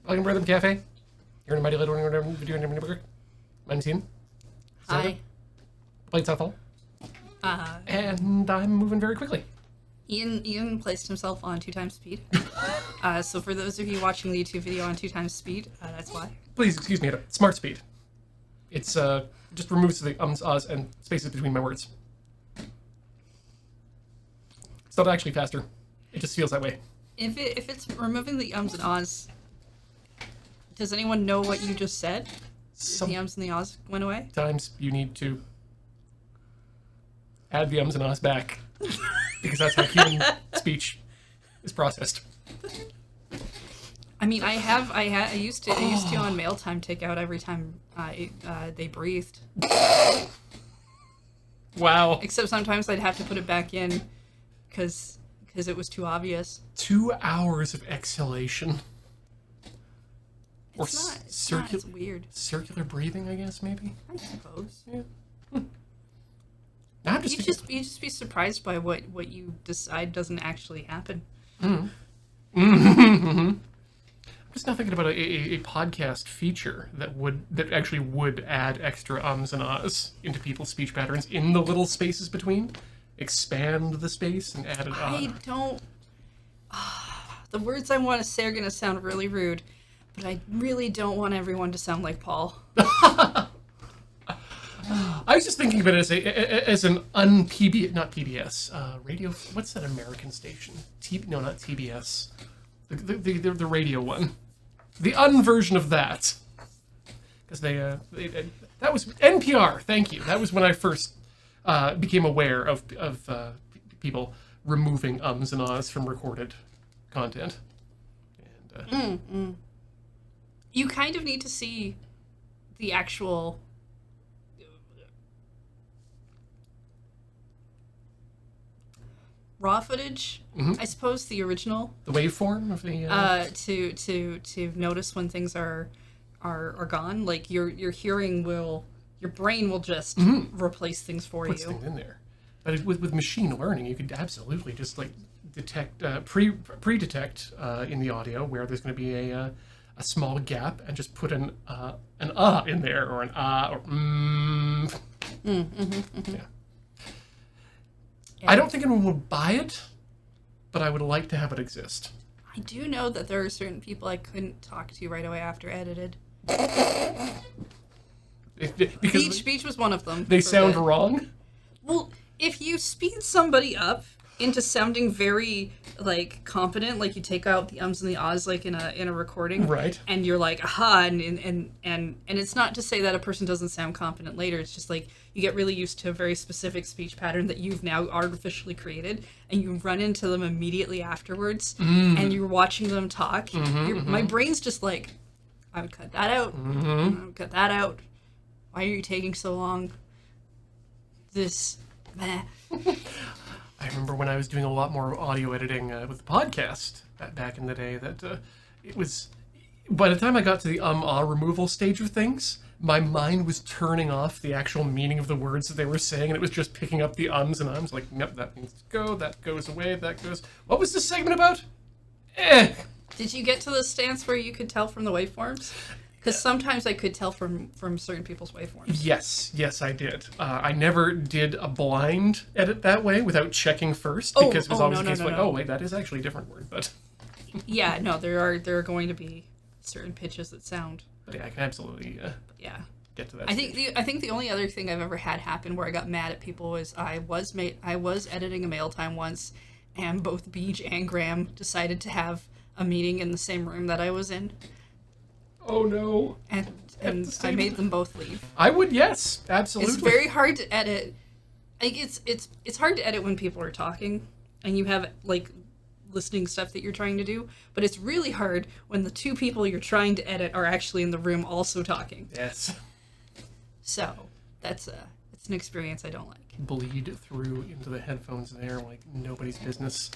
Welcome to Rhythm Café. You're in a mighty little video network. My name's Ian. Hi. Played Soundfall. And I'm moving very quickly. Ian placed himself on 2 times speed. So for those of you watching the YouTube video on 2 times speed, that's why. Please excuse me. Smart speed. It's just removes the ums, ahs, and spaces between my words. It's not actually faster. It just feels that way. If it's removing the ums and ahs, does anyone know what you just said? The ums and the ahs went away? Sometimes you need to add the ums and ahs back because that's how human speech is processed. I mean, I used to on mail time take out every time they breathed. Wow. Except sometimes I'd have to put it back in because it was too obvious. 2 hours of exhalation. Or it's weird. Circular breathing, I guess, maybe? I suppose. Yeah. Now I'm just you just be surprised by what you decide doesn't actually happen. I'm just now thinking about a podcast feature that actually would add extra ums and ahs into people's speech patterns in the little spaces between. Expand the space and add an ah. I don't... the words I want to say are going to sound really rude, but I really don't want everyone to sound like Paul. I was just thinking of it as an not PBS, radio, what's that American station? No, not TBS. The radio one. The version of that. Because that was NPR, thank you. That was when I first became aware of people removing ums and ahs from recorded content. And, You kind of need to see the actual... raw footage, I suppose, the original. The waveform of the... to notice when things are gone. Like, your hearing will... Your brain will just replace things for puts you. Things in there. But with machine learning, you could absolutely just, like, detect... pre-detect in the audio where there's going to be a small gap and just put an in there, or an or Yeah. I don't think anyone would buy it, but I would like to have it exist. I do know that there are certain people I couldn't talk to right away after edited. Because Speech was one of them. They sound wrong? Well, if you speed somebody up into sounding very, like, competent, like you take out the ums and the ahs, like in a recording, right? And you're like, aha, and it's not to say that a person doesn't sound competent later. It's just like you get really used to a very specific speech pattern that you've now artificially created, and you run into them immediately afterwards, and you're watching them talk. My brain's just like, I would cut that out. I would cut that out. Why are you taking so long? Meh. I remember when I was doing a lot more audio editing with the podcast back in the day that it was... By the time I got to the ah removal stage of things, my mind was turning off the actual meaning of the words that they were saying, and it was just picking up the ums and ums, like, yep, that needs to go, that goes away, that goes... What was this segment about? Did you get to the stance where you could tell from the waveforms? Because sometimes I could tell from certain people's waveforms. Yes, I did. I never did a blind edit that way without checking first, because it was always the case oh wait, that is actually a different word, but... Yeah, no, there are going to be certain pitches that sound... But yeah, I can absolutely get to that stage. I think the only other thing I've ever had happen where I got mad at people was I was editing a mail time once, and both Beej and Graham decided to have a meeting in the same room that I was in. Oh no. And I made them both leave. I would, yes, absolutely. It's very hard to edit. Like it's hard to edit when people are talking and you have, like, listening stuff that you're trying to do, but it's really hard when the 2 people you're trying to edit are actually in the room also talking. Yes. So, it's an experience I don't like. Bleed through into the headphones there like nobody's business.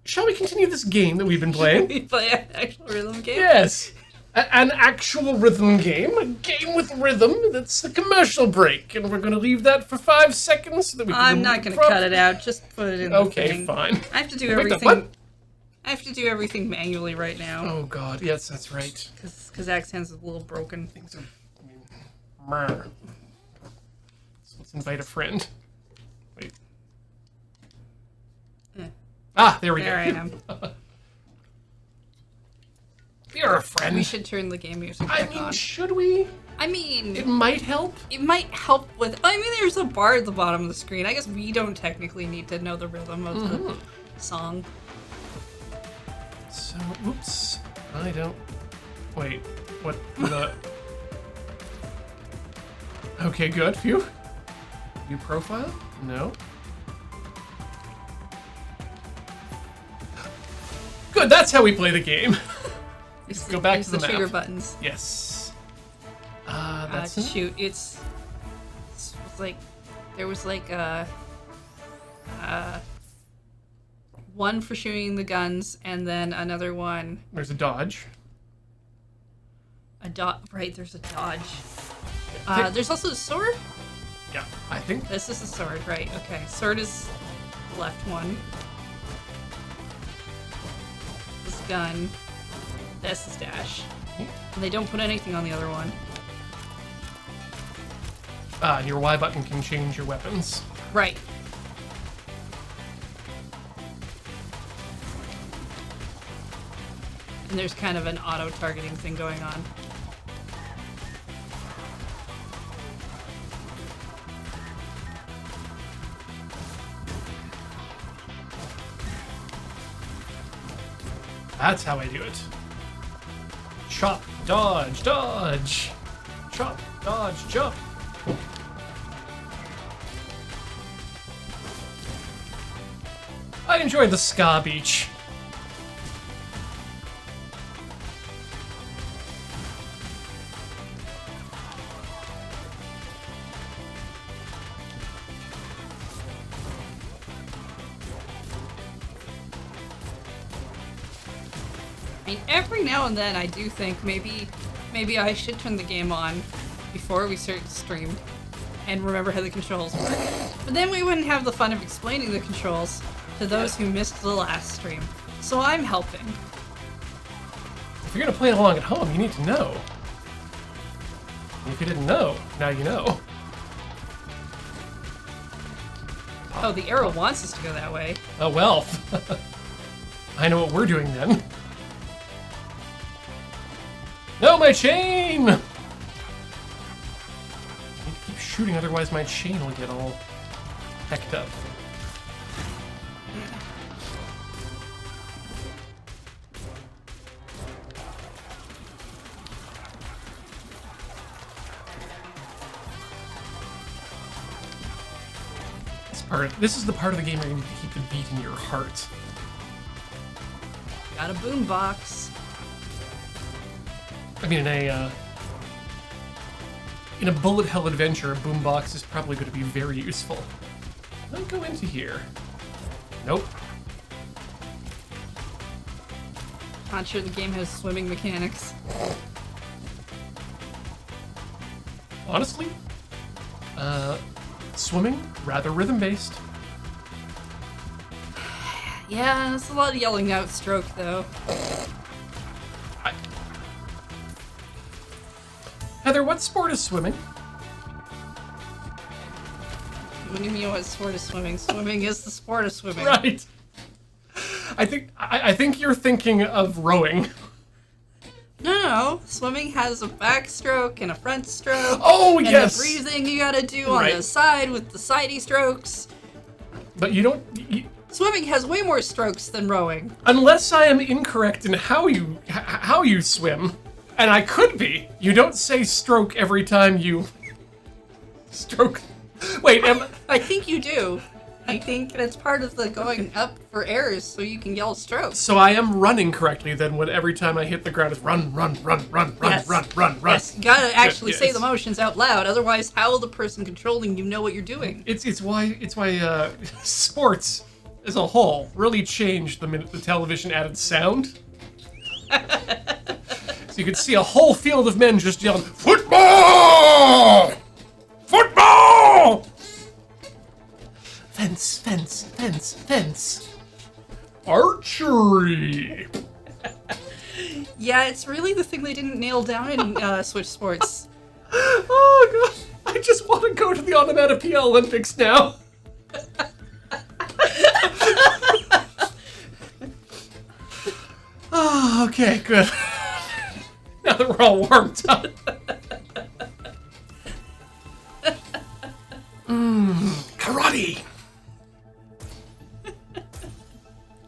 Shall we continue this game that we've been playing? We play an actual rhythm game? Yes. An actual rhythm game. A game with rhythm. That's the commercial break. And we're going to leave that for 5 seconds so that we can... I'm not going to cut it out. Just put it in the thing. Okay, fine. I have to do everything... I have to do everything manually right now. Oh God, yes, that's right. Because Axe Hands is a little broken. Things are. I mean, meh. So let's invite a friend. Wait. There we go. There I am. You're a friend. We should turn the game music back on. Should we? I mean, It might help. it might help with. I mean, there's a bar at the bottom of the screen. I guess we don't technically need to know the rhythm of the song. So, oops. I don't. Wait. What the? Okay, good. Phew. View profile? No. Good. That's how we play the game. Go back to the map. trigger buttons. Yes. That's Shoot, it's like there was like one for shooting the guns, and then another one. There's a dodge. Right, there's a dodge. There's also the sword. Yeah, I think. This is the sword, right? Okay, sword is the left one. This gun. This is dash. And they don't put anything on the other one. And your Y button can change your weapons. Right. And there's kind of an auto-targeting thing going on. That's how I do it. Chop, dodge, dodge. Chop, dodge, jump. I enjoy the ska beach. I mean, every now and then I do think maybe I should turn the game on before we start the stream and remember how the controls work. But then we wouldn't have the fun of explaining the controls to those who missed the last stream. So I'm helping. If you're gonna play along at home, you need to know. And if you didn't know, now you know. Oh, the arrow wants us to go that way. Oh well. I know what we're doing then. No, my chain! I need to keep shooting, otherwise my chain will get all hecked up. This is the part of the game where you need to keep the beat in your heart. Got a boombox. I mean, in a bullet hell adventure, a boombox is probably going to be very useful. Let me go into here. Nope. Not sure the game has swimming mechanics. Honestly, swimming, rather rhythm-based. Yeah, it's a lot of yelling out stroke, though. Heather, what sport is swimming? What do you mean what sport is swimming? Swimming is the sport of swimming. Right. I think you're thinking of rowing. No. Swimming has a backstroke and a front stroke. Oh, and yes! the breathing you gotta do on the side with the sidey strokes. But you don't... Swimming has way more strokes than rowing. Unless I am incorrect in how you swim, and I could be, you don't say stroke every time you... Stroke... Wait, I think you do. I think that's part of the going up for airs, so you can yell stroke. So I am running correctly then when every time I hit the ground is run, run, run, run, run, Yes. run, run, run. Yes, you gotta actually say Yes. the motions out loud, otherwise how will the person controlling you know what you're doing? It's why sports as a whole really changed the minute the television added sound. So you could see a whole field of men just yelling, "Football! Football!" Fence, fence, fence, fence. Archery. Yeah, it's really the thing they didn't nail down in Switch Sports. Oh god, I just want to go to the Onomatopoeia Olympics now. Oh, okay, good. Now that we're all warmed up. Karate.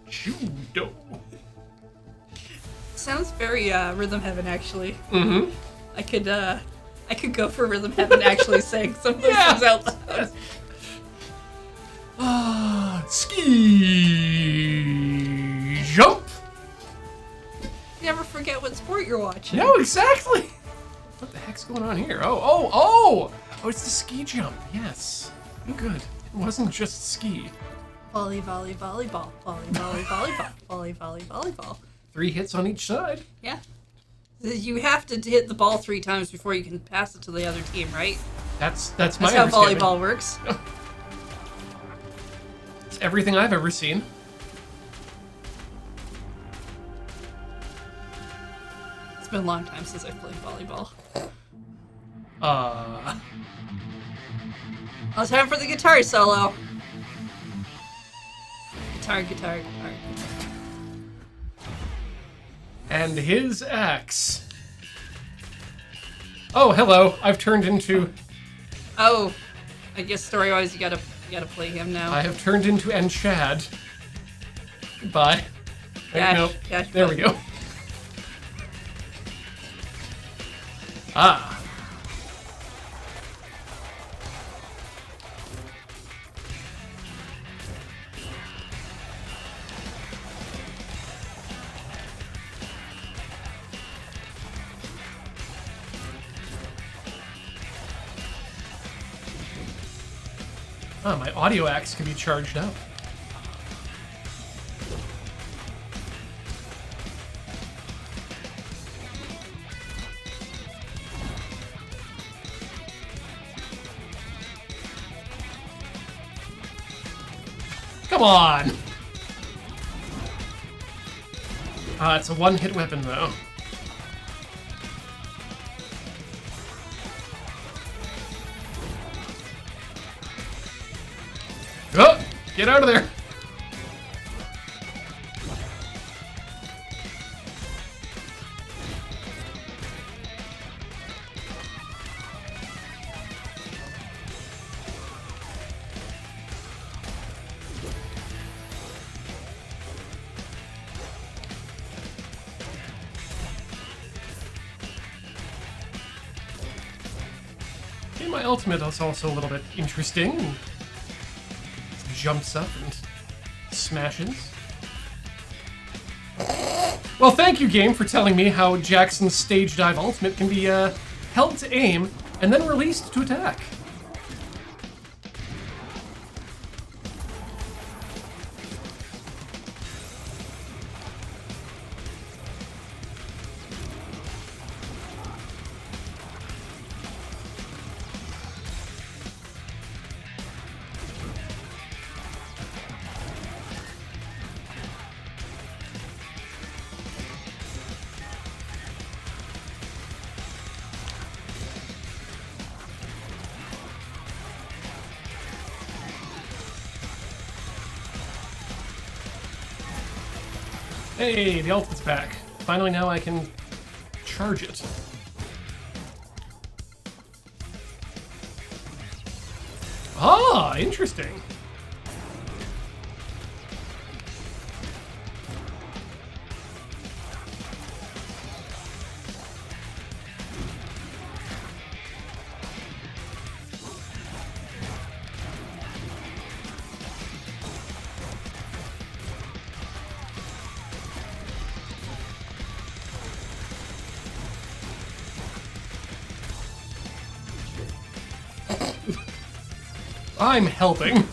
Judo. Sounds very Rhythm Heaven, actually. Mm-hmm. I could go for Rhythm Heaven actually saying some of those things out loud. Ski jump. Never forget what sport you're watching. No, exactly. What the heck's going on here? Oh, it's the ski jump. Yes. Good. It wasn't just ski. Volley, volley, volleyball. Volley, volley, volleyball. Volley, volley, volleyball. 3 hits on each side. Yeah. You have to hit the ball 3 times before you can pass it to the other team, right? That's my That's how understanding. volleyball works. It's everything I've ever seen. It's been a long time since I've played volleyball. Uh, Oh, time for the guitar solo. Guitar. and his axe. Oh, hello. I've turned into... Oh, I guess story-wise you gotta play him now. I have turned into Enchad. Goodbye. Nope. There we go. Ah. Ah, my audio axe can be charged up. Come on! It's a one-hit weapon, though. Oh! Get out of there! Okay, my ultimate is also a little bit interesting. Jumps up and smashes. Well, thank you, game, for telling me how Jackson's stage dive ultimate can be held to aim and then released to attack. Hey, the ultimate's back. Finally, now I can charge it. Ah, interesting. I'm helping.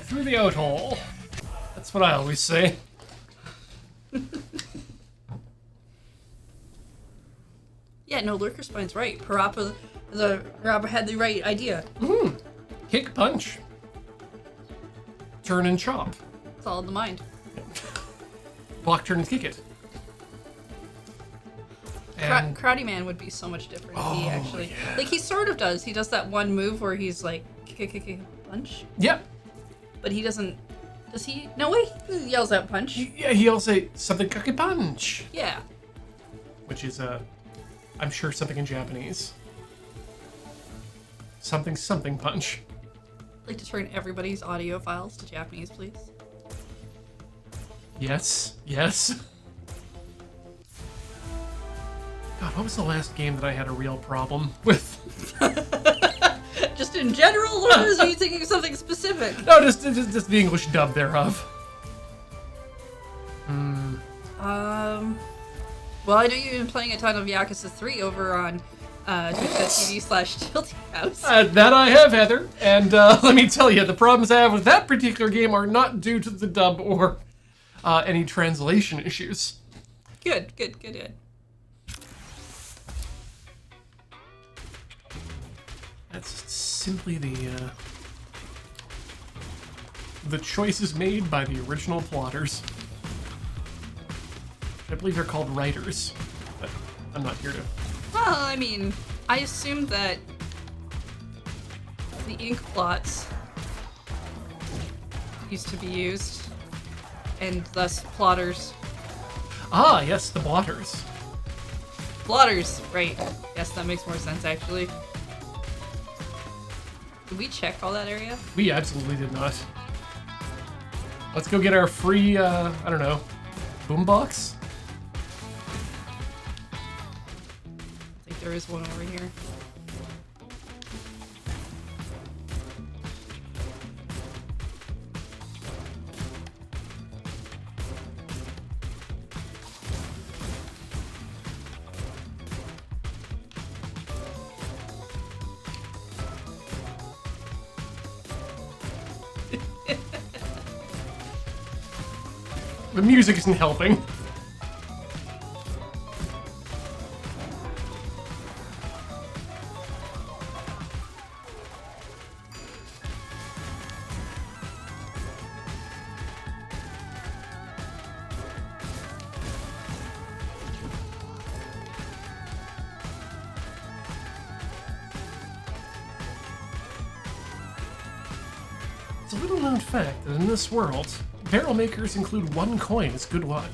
through the out hole. That's what I always say. Yeah, no, Lurker Spine's right. Parappa had the right idea. Kick, punch. Turn and chop. It's all in the mind. Block, turn, and kick it. And Karate Man would be so much different if he actually... yeah. Like, he sort of does. He does that one move where he's like, kick, punch. Yep. But he doesn't... Does he? No way. He yells out punch. Yeah, he'll say something kake punch. Yeah. Which is, I'm sure something in Japanese. Something punch. I'd like to turn everybody's audio files to Japanese, please. Yes. God, what was the last game that I had a real problem with? Just in general, or are you thinking of something specific? No, just the English dub thereof. Well, I know you've been playing a ton of Yakuza 3 over on twitch.tv/Tilty House. That I have, Heather. And let me tell you, the problems I have with that particular game are not due to the dub or any translation issues. Good. That's simply the choices made by the original plotters. I believe they're called writers, but I'm not here to... Well, I mean, I assumed that the ink plots used to be used, and thus plotters. Ah, yes, the blotters. Blotters, right. Yes, that makes more sense, actually. Did we check all that area? We absolutely did not. Let's go get our free, I don't know, boombox? I think there is one over here. The music isn't helping. It's a little known fact that in this world, barrel makers include one coin as good luck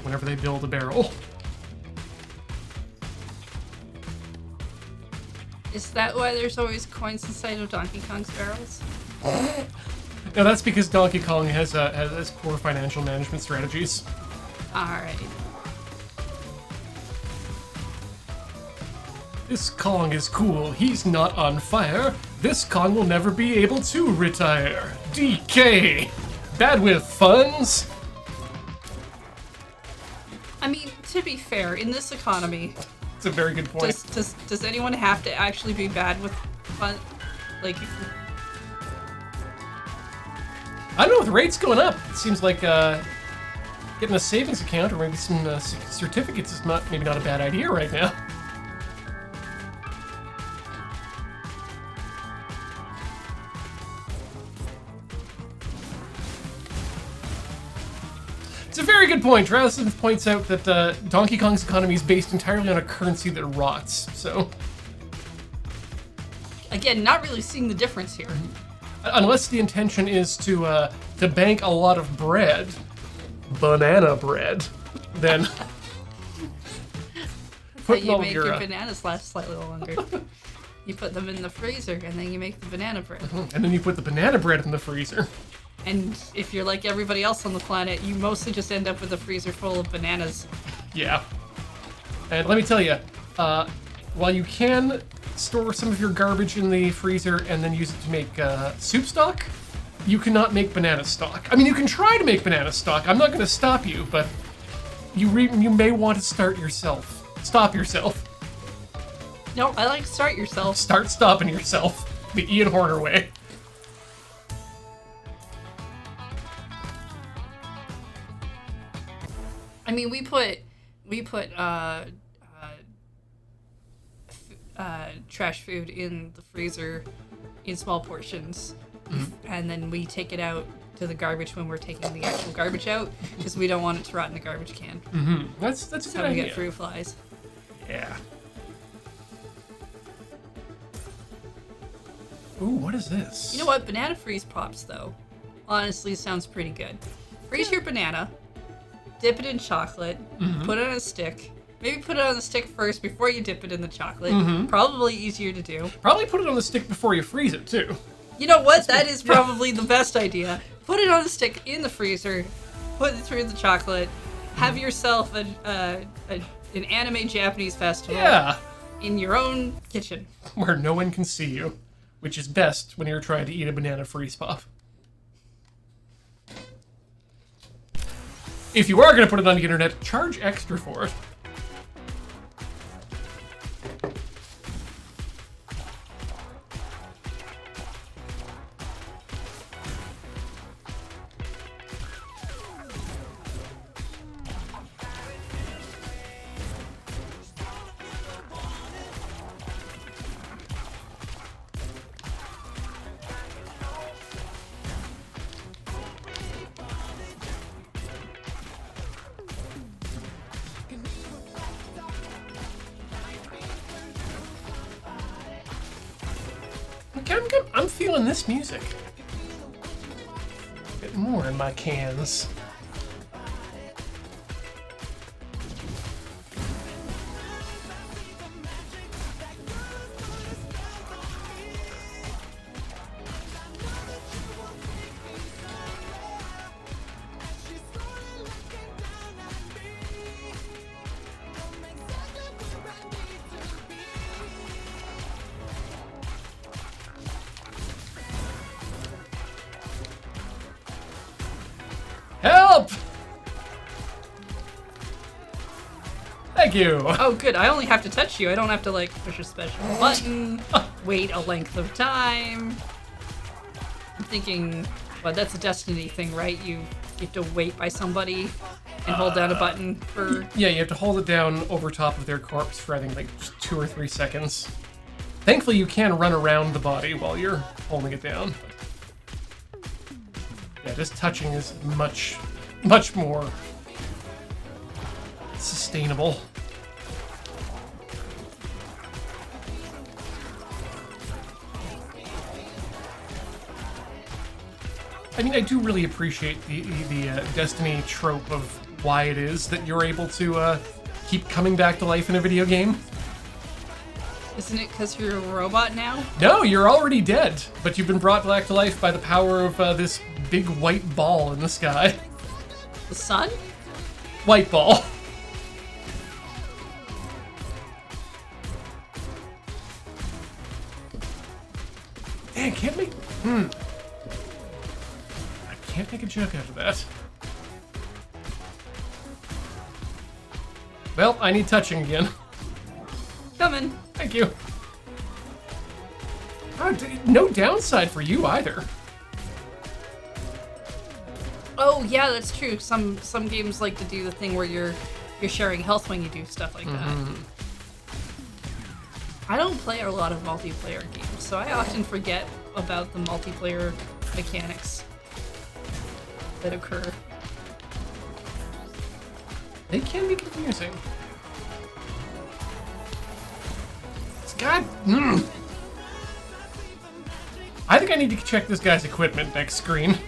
whenever they build a barrel. Is that why there's always coins inside of Donkey Kong's barrels? No, that's because Donkey Kong has poor financial management strategies. Alright. This Kong is cool. He's not on fire. This Kong will never be able to retire. DK! Bad with funds? I mean, to be fair, in this economy, It's a very good point. does anyone have to actually be bad with fun? Like, I don't know, with rates going up, it seems like getting a savings account or maybe some certificates is maybe not a bad idea right now. It's a very good point. Rasmussen points out that Donkey Kong's economy is based entirely on a currency that rots, so... again, not really seeing the difference here. Unless the intention is to bank a lot of bread, banana bread, then... But you make your bananas last slightly longer. You put them in the freezer, and then you make the banana bread. And then you put the banana bread in the freezer. And if you're like everybody else on the planet, you mostly just end up with a freezer full of bananas. Yeah. And let me tell you, while you can store some of your garbage in the freezer and then use it to make soup stock, you cannot make banana stock. I mean, you can try to make banana stock. I'm not going to stop you, but you may want to start yourself. Stop yourself. No, I like start yourself. Start stopping yourself. The Ian Horner way. I mean, we put trash food in the freezer in small portions, and then we take it out to the garbage when we're taking the actual garbage out because we don't want it to rot in the garbage can. That's a good How we idea. get fruit flies. Yeah. Ooh, what is this? You know what? Banana freeze pops, though, honestly sounds pretty good. Freeze your banana, dip it in chocolate, put it on a stick. Maybe put it on the stick first before you dip it in the chocolate. Probably easier to do. Probably put it on the stick before you freeze it, too. You know what? That is probably the best idea. Put it on the stick in the freezer, put it through the chocolate, have yourself an anime Japanese festival in your own kitchen. Where no one can see you, which is best when you're trying to eat a banana freeze pop. If you are going to put it on the internet, charge extra for it. I'm feeling this music. Get more in my cans. Help! Thank you. Oh, good. I only have to touch you. I don't have to, like, push a special button, wait a length of time. I'm thinking, well, that's a Destiny thing, right? You have to wait by somebody and hold down a button for... Yeah, you have to hold it down over top of their corpse for, I think, like, just 2 or 3 seconds. Thankfully, you can run around the body while you're holding it down. Yeah, just touching is much more sustainable. I mean, I do really appreciate the Destiny trope of why it is that you're able to keep coming back to life in a video game. Isn't it because you're a robot now? No, you're already dead, but you've been brought back to life by the power of this big white ball in the sky. The sun? White ball. Dang, can't make... I can't make a joke out of that. Well, I need touching again. Coming. Thank you. Oh, no downside for you either. Oh yeah, that's true. Some games like to do the thing where you're sharing health when you do stuff like that. I don't play a lot of multiplayer games, so I often forget about the multiplayer mechanics that occur. They can be confusing. God. I think I need to check this guy's equipment next screen.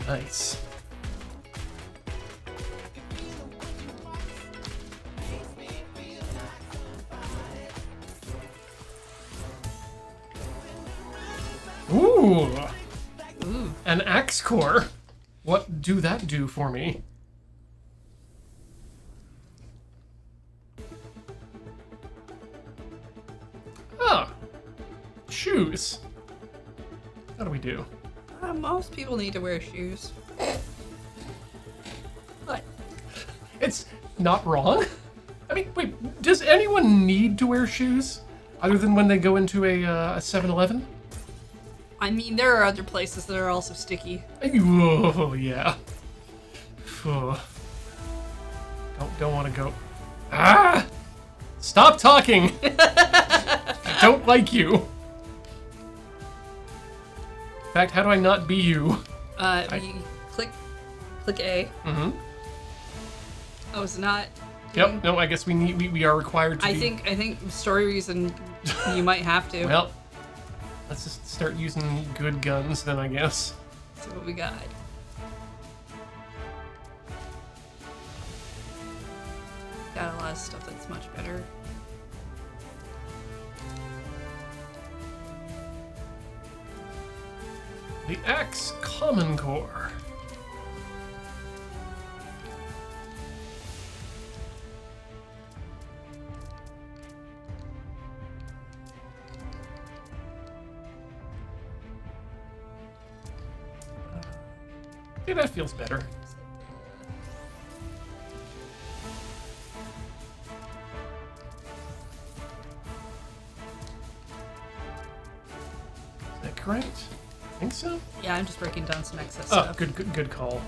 Nice. Ooh! Ooh. An axe core. What do that do for me? Ah! Shoes. How do we do? Most people need to wear shoes. But It's not wrong. I mean, wait, does anyone need to wear shoes? Other than when they go into a 7-Eleven? I mean, there are other places that are also sticky. Oh, yeah. Oh. Don't want to go. Ah! Stop talking! I don't like you. In fact, how do I not be you? You click A. Mm-hmm. Oh, it's not. Yep. No, I guess we are required to. I think story reason you might have to. Well, let's just start using good guns then, I guess. So what we got? Got a lot of stuff that's much better. The Axe Common Core. Yeah, that feels better. Is that correct? I think so. Yeah, I'm just breaking down some excess Oh, stuff. good call.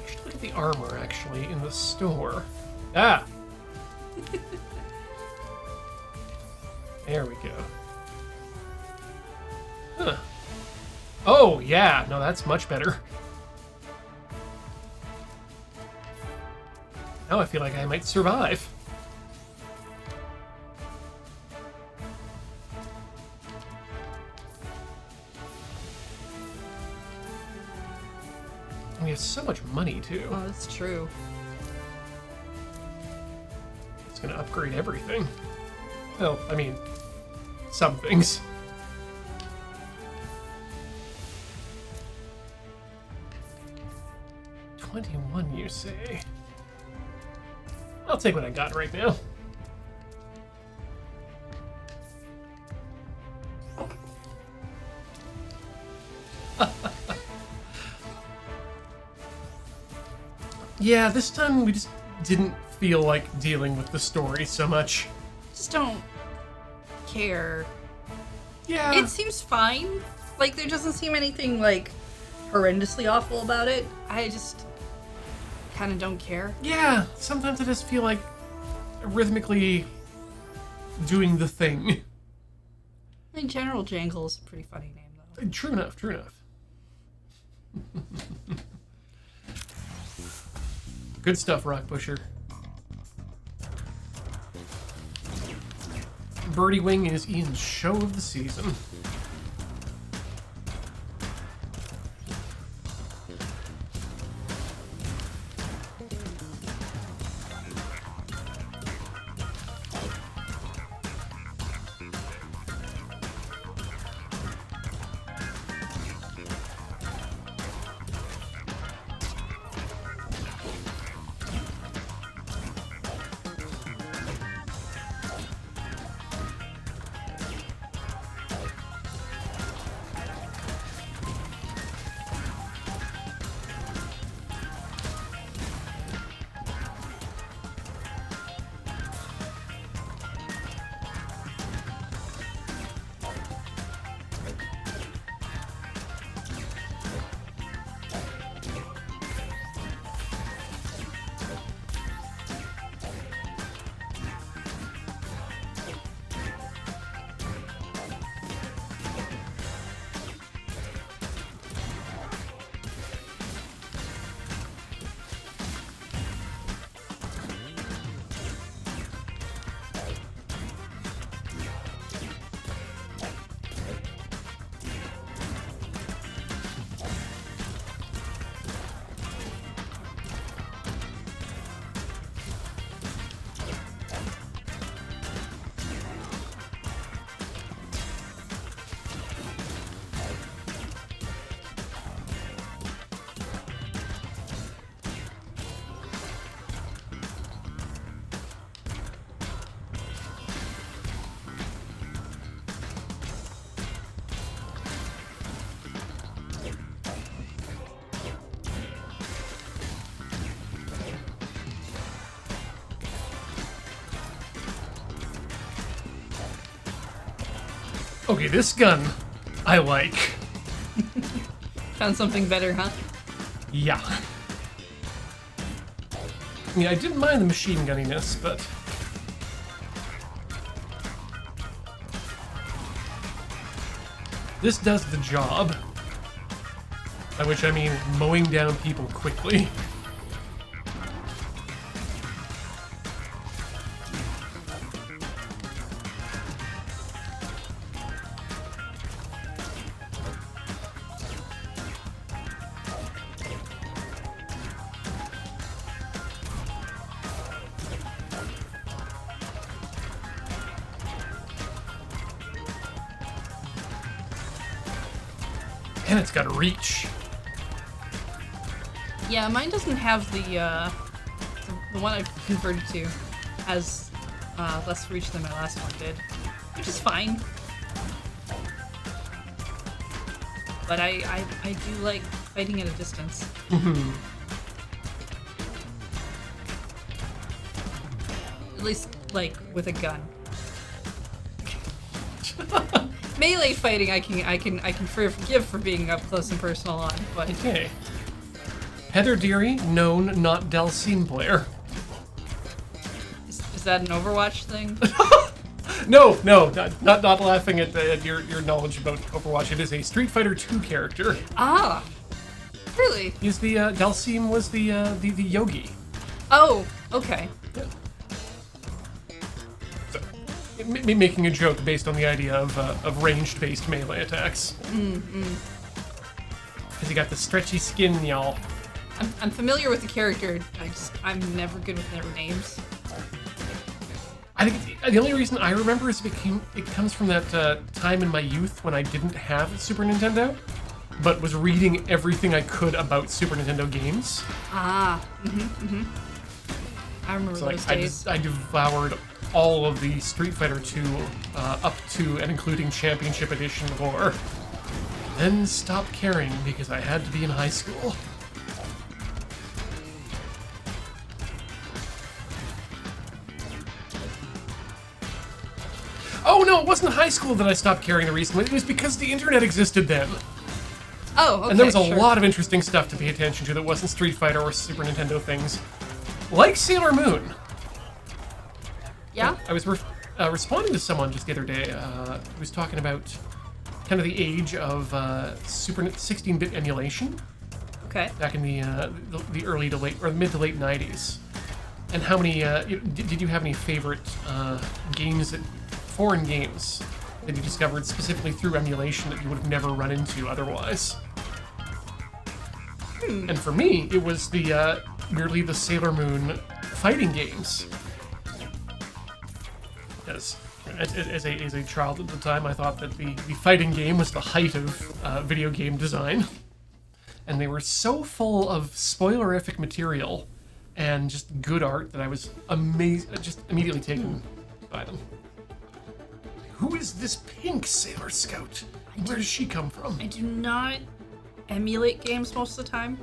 I should look at the armor actually in the store. Ah. There we go. Huh. Oh, yeah. No, that's much better. Now I feel like I might survive. We have so much money, too. Oh, that's true. It's gonna upgrade everything. Well, I mean, some things. $21, you say? I'll take what I got right now. Yeah, this time we just didn't feel like dealing with the story so much. Just don't care. Yeah. It seems fine. Like, there doesn't seem anything, like, horrendously awful about it. I just kind of don't care. Yeah, sometimes I just feel like rhythmically doing the thing. I mean, General Jangle is a pretty funny name, though. True enough, true enough. Good stuff, Rockbusher. Birdie Wing is Ian's show of the season. Okay, this gun I like. Found something better, huh? Yeah. I mean, I didn't mind the machine gunniness, but... this does the job. By which I mean mowing down people quickly. And it's got reach. Yeah, mine doesn't have the one I've converted to has less reach than my last one did, which is fine. But I do like fighting at a distance. At least, like, with a gun. Melee fighting I can forgive for being up close and personal on, but Okay. Heather Deary, known not Dalsim player. is that an Overwatch thing? No, not laughing at your knowledge about Overwatch. It is a Street Fighter 2 character. Ah, really? He's the Dalsim was the yogi. Oh, okay. Yeah. So, making a joke based on the idea of ranged-based melee attacks. Because he got the stretchy skin, y'all. I'm familiar with the character. I'm never good with their names. I think the only reason I remember is it comes from that time in my youth when I didn't have a Super Nintendo, but was reading everything I could about Super Nintendo games. Ah, I remember So those like days. I devoured all of the Street Fighter 2 up to and including Championship Edition lore. Then stopped caring because I had to be in high school. Oh no, it wasn't high school that I stopped caring the reason. It was because the internet existed then. Oh, okay, And there was a sure. lot of interesting stuff to pay attention to that wasn't Street Fighter or Super Nintendo things. Like Sailor Moon. Yeah? I was responding to someone just the other day who was talking about kind of the age of Super 16-bit emulation Okay. back in the early to late, or mid to late 90s. And how many, did you have any favorite foreign games that you discovered specifically through emulation that you would have never run into otherwise? And for me, it was weirdly the Sailor Moon fighting games. Yes. As a child at the time, I thought that the fighting game was the height of video game design. And they were so full of spoilerific material and just good art that I was just immediately taken by them. Who is this pink Sailor Scout? Where does she come from? I do not emulate games most of the time.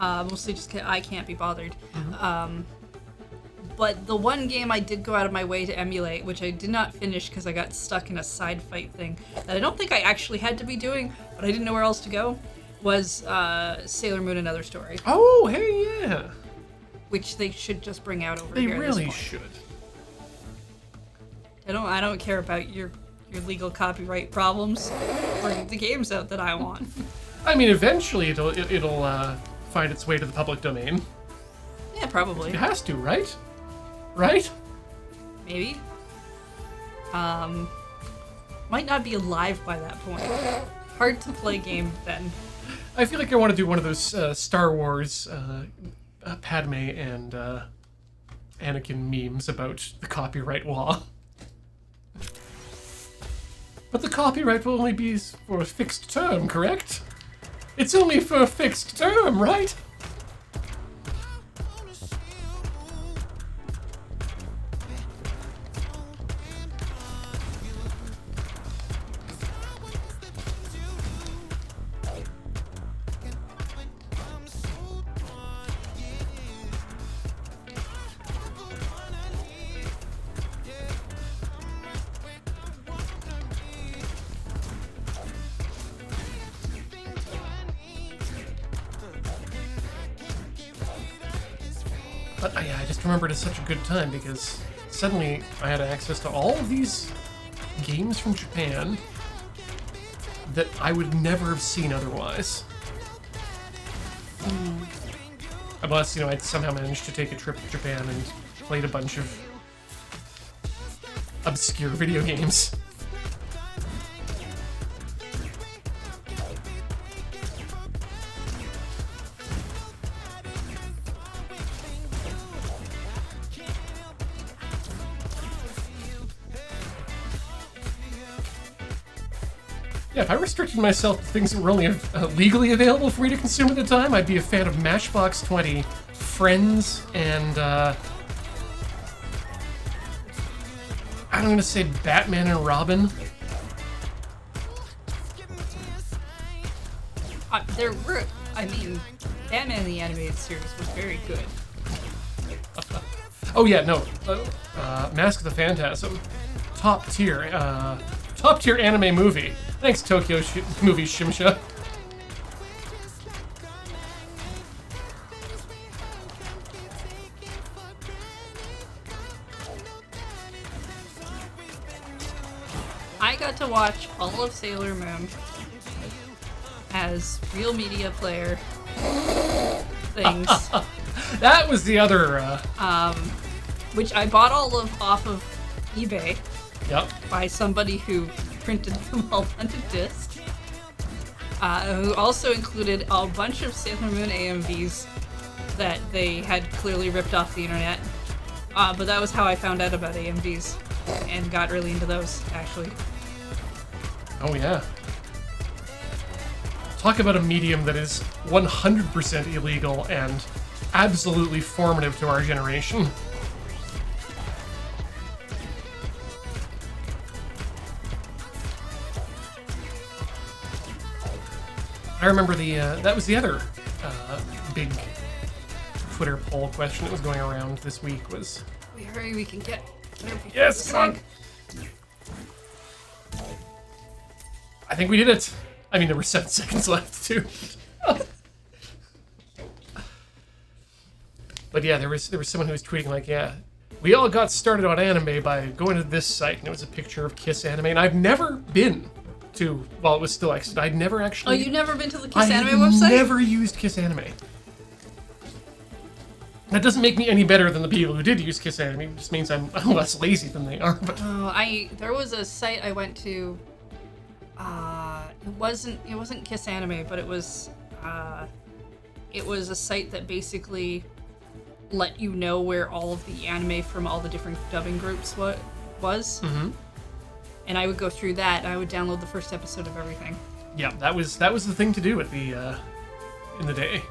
Mostly just 'cause I can't be bothered. But the one game I did go out of my way to emulate, which I did not finish because I got stuck in a side fight thing that I don't think I actually had to be doing, but I didn't know where else to go, was Sailor Moon Another Story, Oh, hey, yeah. which they should just bring out over They here. really at this point. should. I don't care about your legal copyright problems. Bring the games out that I want. I mean, eventually it'll find its way to the public domain. Yeah, probably. It has to, right? Right? Maybe. Might not be alive by that point. Hard to play game then. I feel like I want to do one of those Star Wars Padme and Anakin memes about the copyright law. But the copyright will only be for a fixed term, correct? It's only for a fixed term, right? But I just remembered it's such a good time because suddenly I had access to all of these games from Japan that I would never have seen otherwise. Unless, I'd somehow managed to take a trip to Japan and played a bunch of obscure video games. Yeah, if I restricted myself to things that were only legally available for me to consume at the time, I'd be a fan of Matchbox 20, Friends, and I'm going to say Batman and Robin. Batman the Animated Series was very good. Oh yeah, no, Mask of the Phantasm, top tier anime movie. Thanks, Tokyo Movie Shimsha. I got to watch all of Sailor Moon as real media player things. That was the other. Which I bought all of off of eBay Yep. by somebody who printed them all on a disc. Who also included a bunch of Sailor Moon AMVs that they had clearly ripped off the internet. But that was how I found out about AMVs and got really into those, actually. Oh yeah. Talk about a medium that is 100% illegal and absolutely formative to our generation. I remember that was the other big Twitter poll question that was going around this week was... We hurry, we can get... Yes, come on! I think we did it. I mean, there were 7 seconds left, too. But yeah, there was someone who was tweeting like, yeah, we all got started on anime by going to this site, and it was a picture of Kiss Anime, and I've never been to, while it was still extant, I'd never actually... Oh, you've never been to the Kiss Anime website? I never used Kiss Anime. That doesn't make me any better than the people who did use Kiss Anime. It just means I'm less lazy than they are. But there was a site I went to. It wasn't Kiss Anime, but it was a site that basically let you know where all of the anime from all the different dubbing groups was. Mm-hmm. And I would go through that, and I would download the first episode of everything. Yeah, that was the thing to do at the in the day.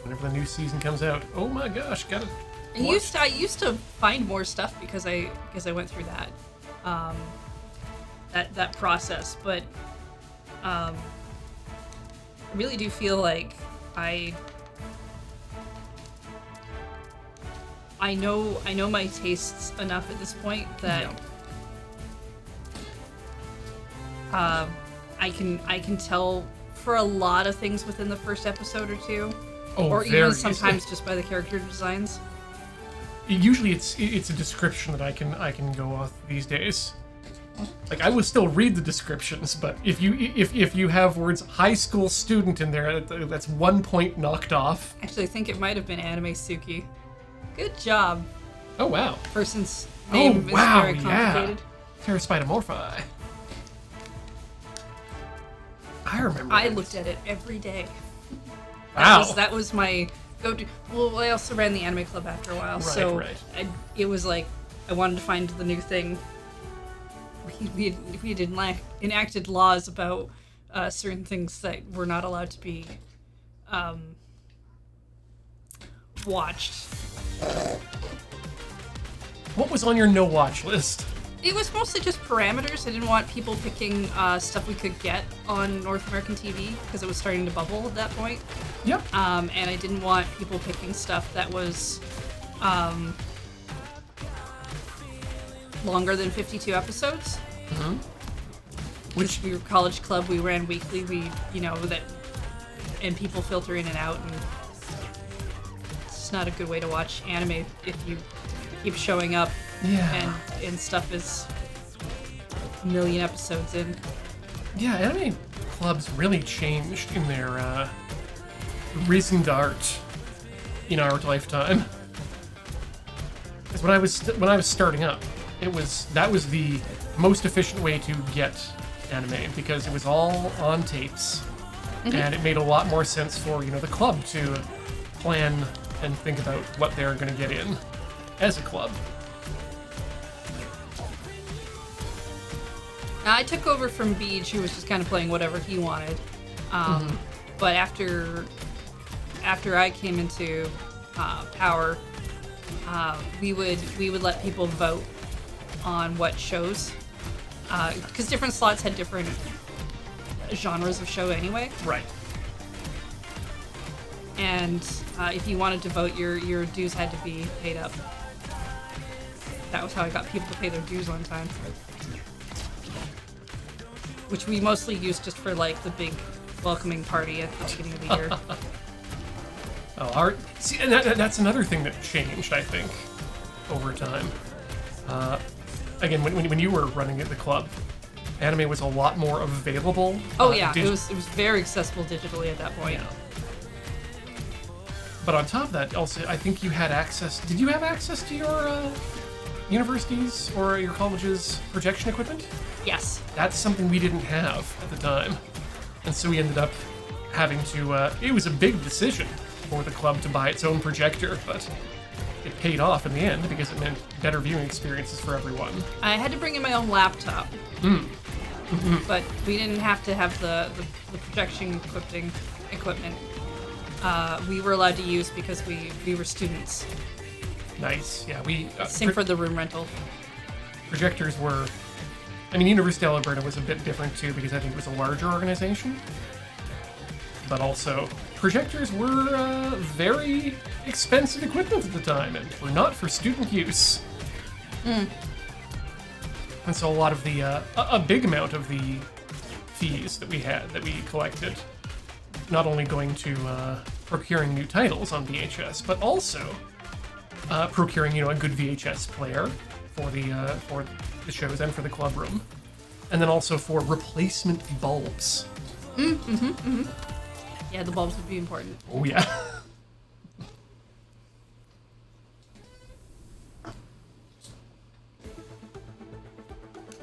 Whenever the new season comes out, oh my gosh, gotta. I used to find more stuff because I went through that that process, but I really do feel like I know my tastes enough at this point that I can tell for a lot of things within the first episode or two. Oh, or even sometimes just by the character designs. Usually it's a description that I can go off these days. Like, I will still read the descriptions, but if you have words high school student in there, that's 1 point knocked off. Actually, I think it might have been Anime Suki. Good job. Oh wow. Person's name is very complicated. Pterospidomorphi. I remember. I looked at it every day. Wow. That was my go-to. Well, I also ran the anime club after a while, Right. It was like I wanted to find the new thing. We had enacted laws about certain things that were not allowed to be watched. What was on your no-watch list? It was mostly just parameters. I didn't want people picking stuff we could get on North American TV because it was starting to bubble at that point. Yep. And I didn't want people picking stuff that was longer than 52 episodes. Mm-hmm. Which we were college club, we ran weekly. And people filter in and out, and it's not a good way to watch anime if you keep showing up Yeah. and stuff is a million episodes in. Yeah, anime clubs really changed in their recent art in our lifetime. Because when I was starting up, that was the most efficient way to get anime because it was all on tapes, and it made a lot more sense for the club to plan and think about what they're going to get in as a club. I took over from Beach, who was just kind of playing whatever he wanted. But after I came into Power, we would let people vote on what shows, because different slots had different genres of show anyway. Right. And if you wanted to vote, your dues had to be paid up. That was how I got people to pay their dues on time. Which we mostly used just for like the big welcoming party at the beginning of the year. See, and that's another thing that changed, I think, over time. Again, when you were running at the club, anime was a lot more available. Oh yeah, it was very accessible digitally at that point. Yeah. But on top of that, also, I think you had access. Did you have access to your university's or your college's projection equipment? Yes. That's something we didn't have at the time, and so we ended up having to. It was a big decision for the club to buy its own projector, but it paid off in the end because it meant better viewing experiences for everyone. I had to bring in my own laptop. But we didn't have to have the projection equipment. We were allowed to use because we were students. Nice. Yeah, we. Same for the room rental. Projectors were. I mean, University of Alberta was a bit different too because I think it was a larger organization. But also, projectors were very expensive equipment at the time and were not for student use. And so a lot of the, a big amount of the fees that we collected, not only going to procuring new titles on VHS, but also procuring, a good VHS player for the shows and for the club room, and then also for replacement bulbs. Yeah, the bulbs would be important. Oh yeah.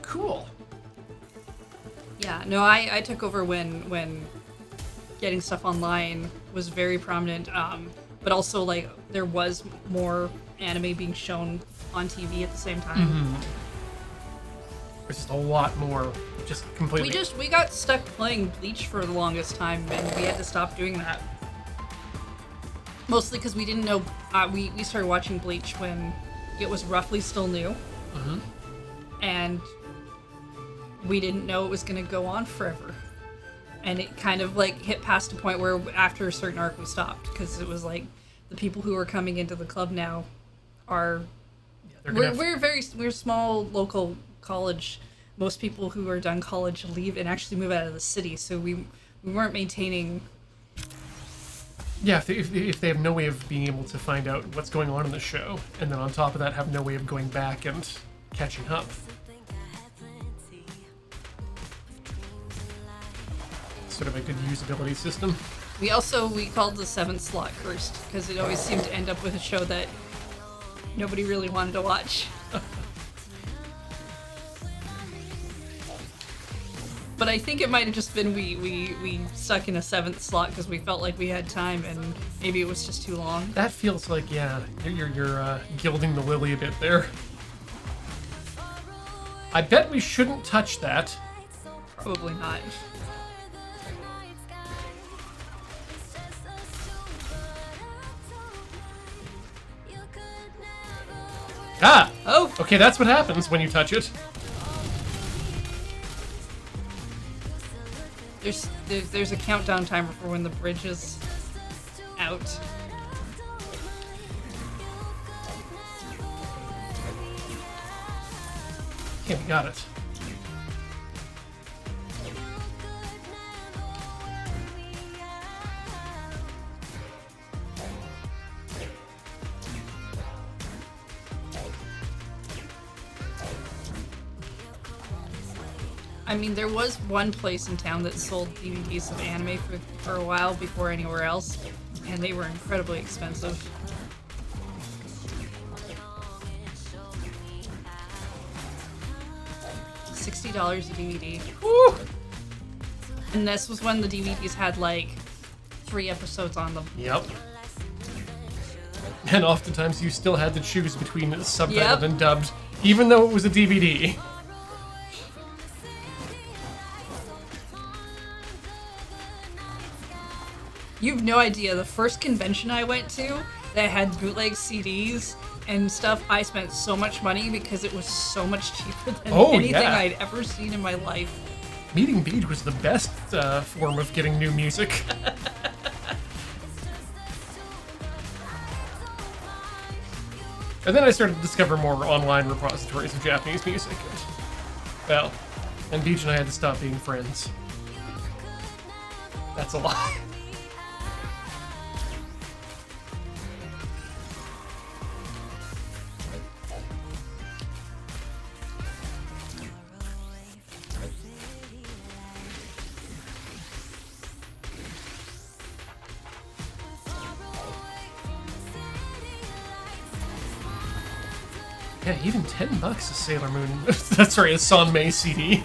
Cool. Yeah, no, I took over when getting stuff online was very prominent, but also like there was more anime being shown on TV at the same time. There's just a lot more, just completely. We got stuck playing Bleach for the longest time, and we had to stop doing that. Mostly because we didn't know. We started watching Bleach when it was roughly still new, and we didn't know it was going to go on forever. And it kind of like hit past a point where after a certain arc we stopped because it was like the people who are coming into the club now are. Yeah, we're a small local college. Most people who are done college leave and actually move out of the city, so we weren't maintaining. Yeah, if they have no way of being able to find out what's going on in the show, and then on top of that have no way of going back and catching up. Sort of a good usability system. We called the 7th slot cursed because it always seemed to end up with a show that nobody really wanted to watch. But I think it might have just been we stuck in a 7th slot because we felt like we had time and maybe it was just too long. That feels like, yeah, you're gilding the lily a bit there. I bet we shouldn't touch that. Probably not. Ah! Oh! Okay, that's what happens when you touch it. There's a countdown timer for when the bridge is out. Okay, we got it. I mean, there was one place in town that sold DVDs of anime for a while before anywhere else, and they were incredibly expensive. $60 a DVD. Woo! And this was when the DVDs had like 3 episodes on them. Yep. And oftentimes you still had to choose between subtitled Yep. and dubbed, even though it was a DVD. You have no idea, the first convention I went to that had bootleg CDs and stuff, I spent so much money because it was so much cheaper than anything yeah. I'd ever seen in my life. Meeting Beach was the best form of getting new music. And then I started to discover more online repositories of Japanese music. Well, and Beach and I had to stop being friends. That's a lie. Yeah, even $10 a Sailor Moon. That's right, a Sanmei CD.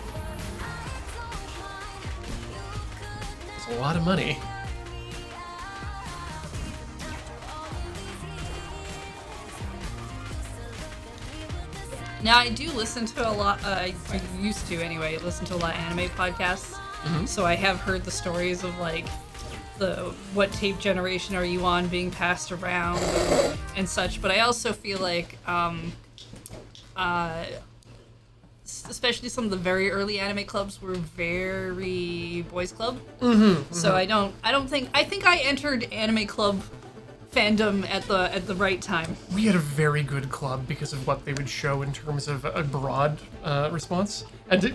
It's a lot of money. Now, I do listen to a lot, I used to anyway, listen to a lot of anime podcasts, so I have heard the stories of like what tape generation are you on being passed around and such, but I also feel like especially some of the very early anime clubs were very boys club. So I think I entered anime club fandom at the right time. We had a very good club because of what they would show in terms of a broad response. And to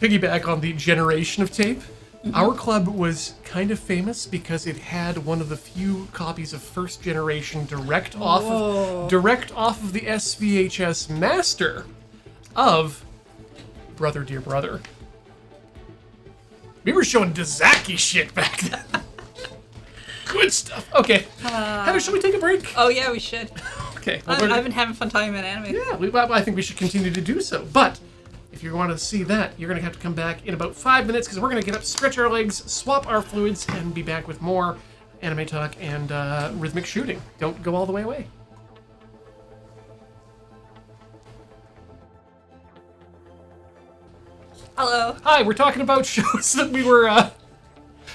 piggyback on the generation of tape, our club was kind of famous because it had one of the few copies of first generation direct off of the SVHS master of Brother Dear Brother. We were showing Dazaki shit back then. Good stuff. Okay. Heather, should we take a break? Oh yeah, we should. Okay. Well, I've been having fun talking about anime. yeah, I think we should continue to do so. But if you want to see that, you're going to have to come back in about 5 minutes because we're going to get up, stretch our legs, swap our fluids, and be back with more anime talk and rhythmic shooting. Don't go all the way away. Hello. Hi, we're talking about shows that we were,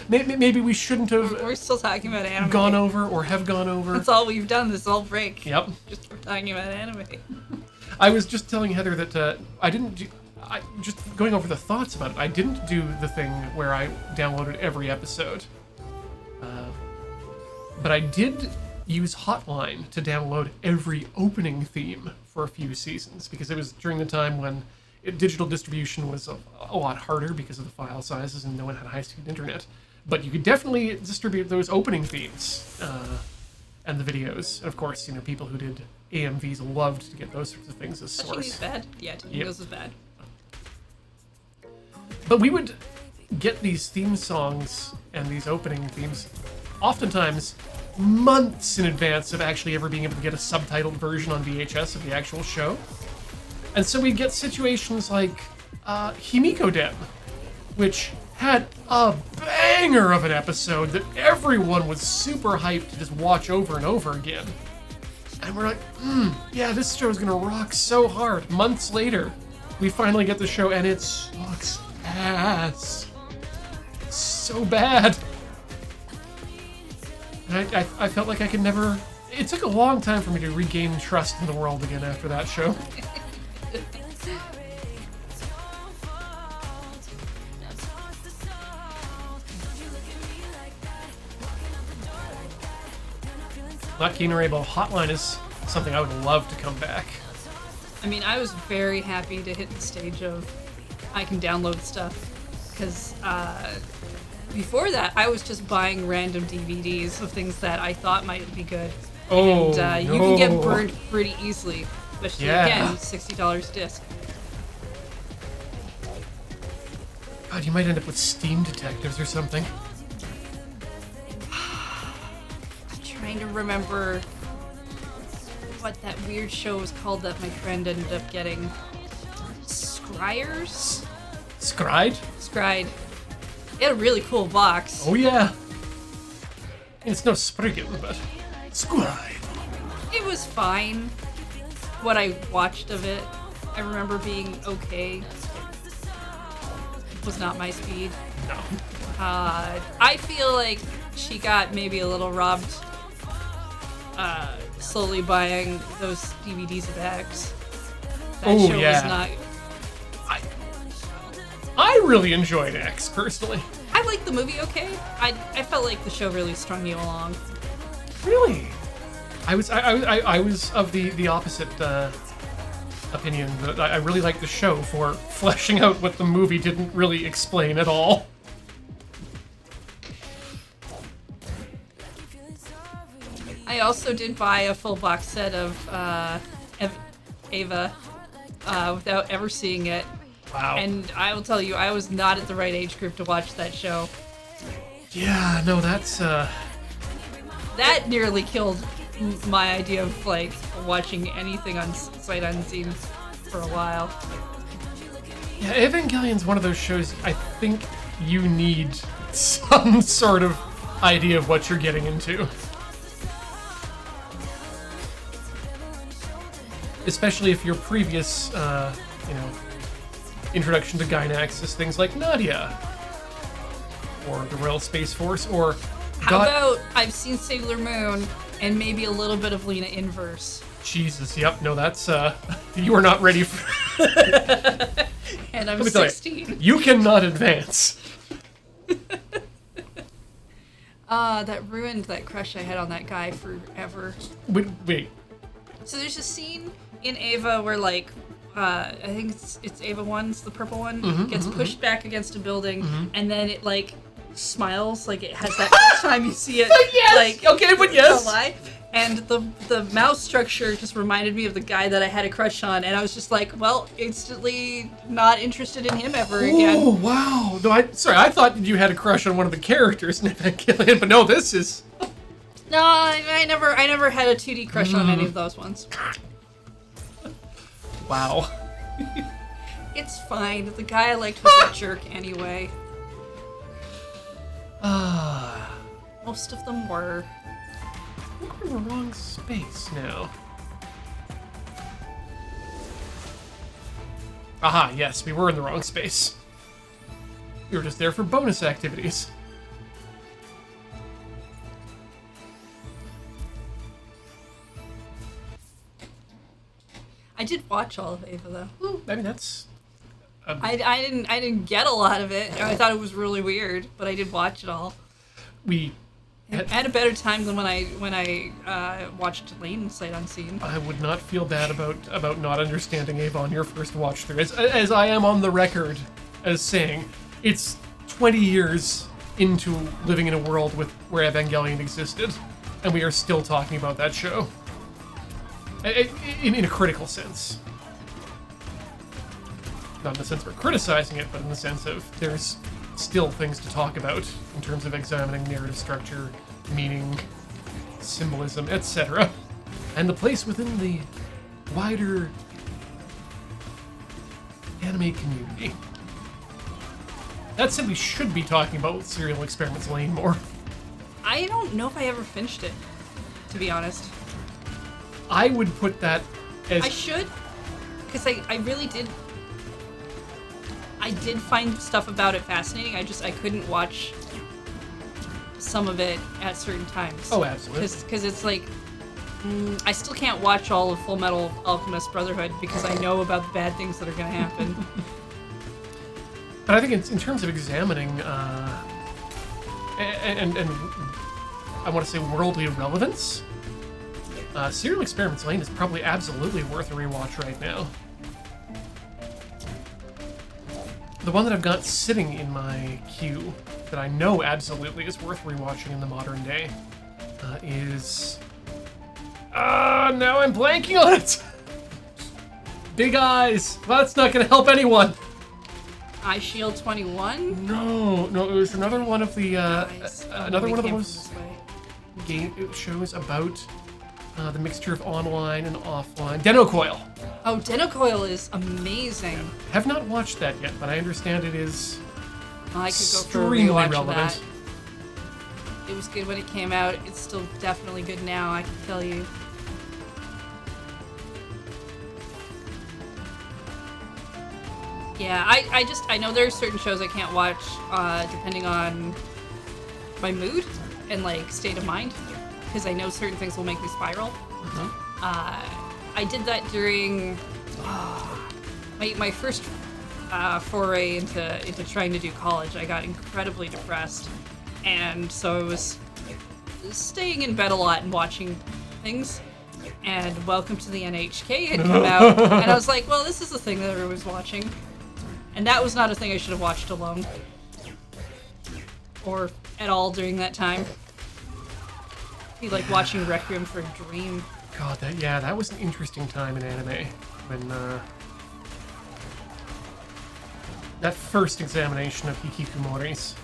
maybe we shouldn't have We're still talking about anime. gone over or have gone over. That's all we've done this whole break. Yep. Just we're talking about anime. I was just telling Heather that just going over the thoughts about it, I didn't do the thing where I downloaded every episode. But I did use Hotline to download every opening theme for a few seasons, because it was during the time when digital distribution was a lot harder because of the file sizes and no one had high-speed internet. But you could definitely distribute those opening themes and the videos. And of course, people who did AMVs loved to get those sorts of things as Touching source. is bad. Yeah, touching Yep. those is bad. But we would get these theme songs and these opening themes oftentimes months in advance of actually ever being able to get a subtitled version on VHS of the actual show. And so we'd get situations like Himiko Den, which had a banger of an episode that everyone was super hyped to just watch over and over again. And we're like, yeah, this show is gonna rock so hard. Months later, we finally get the show and it sucks ass. It's so bad. And I felt like I could never... It took a long time for me to regain trust in the world again after that show. Not keen or able. Hotline is something I would love to come back. I mean, I was very happy to hit the stage of I can download stuff, because before that I was just buying random DVDs of things that I thought might be good. Oh, And no. you can get burned pretty easily, especially Yeah. again, $60 disc. God, you might end up with Steam Detectives or something. I'm trying to remember what that weird show was called that my friend ended up getting. Scryers? Scried? Scried. It had a really cool box. Oh yeah. It's no Spriggan, but Scried. It was fine. What I watched of it, I remember being okay. It was not my speed. No. I feel like she got maybe a little robbed slowly buying those DVDs of X. That show was not... I really enjoyed X, personally. I liked the movie okay. I felt like the show really strung you along. Really? I was of the opposite opinion. That I really liked the show for fleshing out what the movie didn't really explain at all. I also did buy a full box set of Ava without ever seeing it. Wow. And I will tell you, I was not at the right age group to watch that show. Yeah, no, that's That nearly killed my idea of like watching anything on sight unseen for a while. Yeah, Evangelion's one of those shows I think you need some sort of idea of what you're getting into. Especially if your previous, introduction to Gynaxis, things like Nadia, or the Royal Space Force, or... How about I've seen Sailor Moon, and maybe a little bit of Lena Inverse. Jesus, yep, no, that's, you are not ready for... And I'm 16. You cannot advance. That ruined that crush I had on that guy forever. Wait. So there's a scene in Ava where, like, I think it's Ava 1's the purple one, gets pushed back against a building, and then it, like, smiles, like it has that first time you see it. Yes! Like, okay, but yes! Alive. And the mouth structure just reminded me of the guy that I had a crush on, and I was just like, well, instantly not interested in him ever again. Oh, wow. No, I thought you had a crush on one of the characters in Evangelion, but no, this is... No, I never had a 2D crush on any of those ones. Wow. It's fine. The guy I liked was a jerk anyway. Most of them were. I think we're in the wrong space now. Aha, yes, we were in the wrong space. We were just there for bonus activities. I did watch all of Ava though. Well, I mean, that's... I didn't get a lot of it. I thought it was really weird, but I did watch it all. We I had a better time than when I watched Lane Sight Unseen. I would not feel bad about not understanding Ava on your first watch through. As I am on the record as saying, it's 20 years into living in a world where Evangelion existed, and we are still talking about that show. In a critical sense. Not in the sense we're criticizing it, but in the sense of there's still things to talk about in terms of examining narrative structure, meaning, symbolism, etc. And the place within the wider anime community. That said, we should be talking about Serial Experiments Lane more. I don't know if I ever finished it, to be honest. I would put that as... I should, because I really did. I did find stuff about it fascinating. I couldn't watch some of it at certain times. Oh, absolutely. Because it's like, I still can't watch all of Full Metal Alchemist Brotherhood because I know about the bad things that are going to happen. But I think in terms of examining, and I want to say worldly relevance, Serial Experiments Lane is probably absolutely worth a rewatch right now. The one that I've got sitting in my queue that I know absolutely is worth rewatching in the modern day is... now I'm blanking on it! Big Eyes! Well, that's not gonna help anyone! iShield 21? No, it was another one of the Nice. another We one of came those from this way. game shows about the mixture of online and offline. Denocoil. Oh, Denocoil is amazing. Have not watched that yet, but I understand it is I could go for a extremely rewatch of relevant. that. It was good when it came out. It's still definitely good now, I can tell you. Yeah, I know there are certain shows I can't watch depending on my mood and like state of mind, because I know certain things will make me spiral. I did that during my first foray into trying to do college. I got incredibly depressed, and so I was staying in bed a lot and watching things. And Welcome to the NHK had come out, and I was like, well, this is the thing that everyone's watching. And that was not a thing I should have watched alone. Or at all during that time. Be like watching Requiem for a Dream. God, that was an interesting time in anime when that first examination of hikikomoris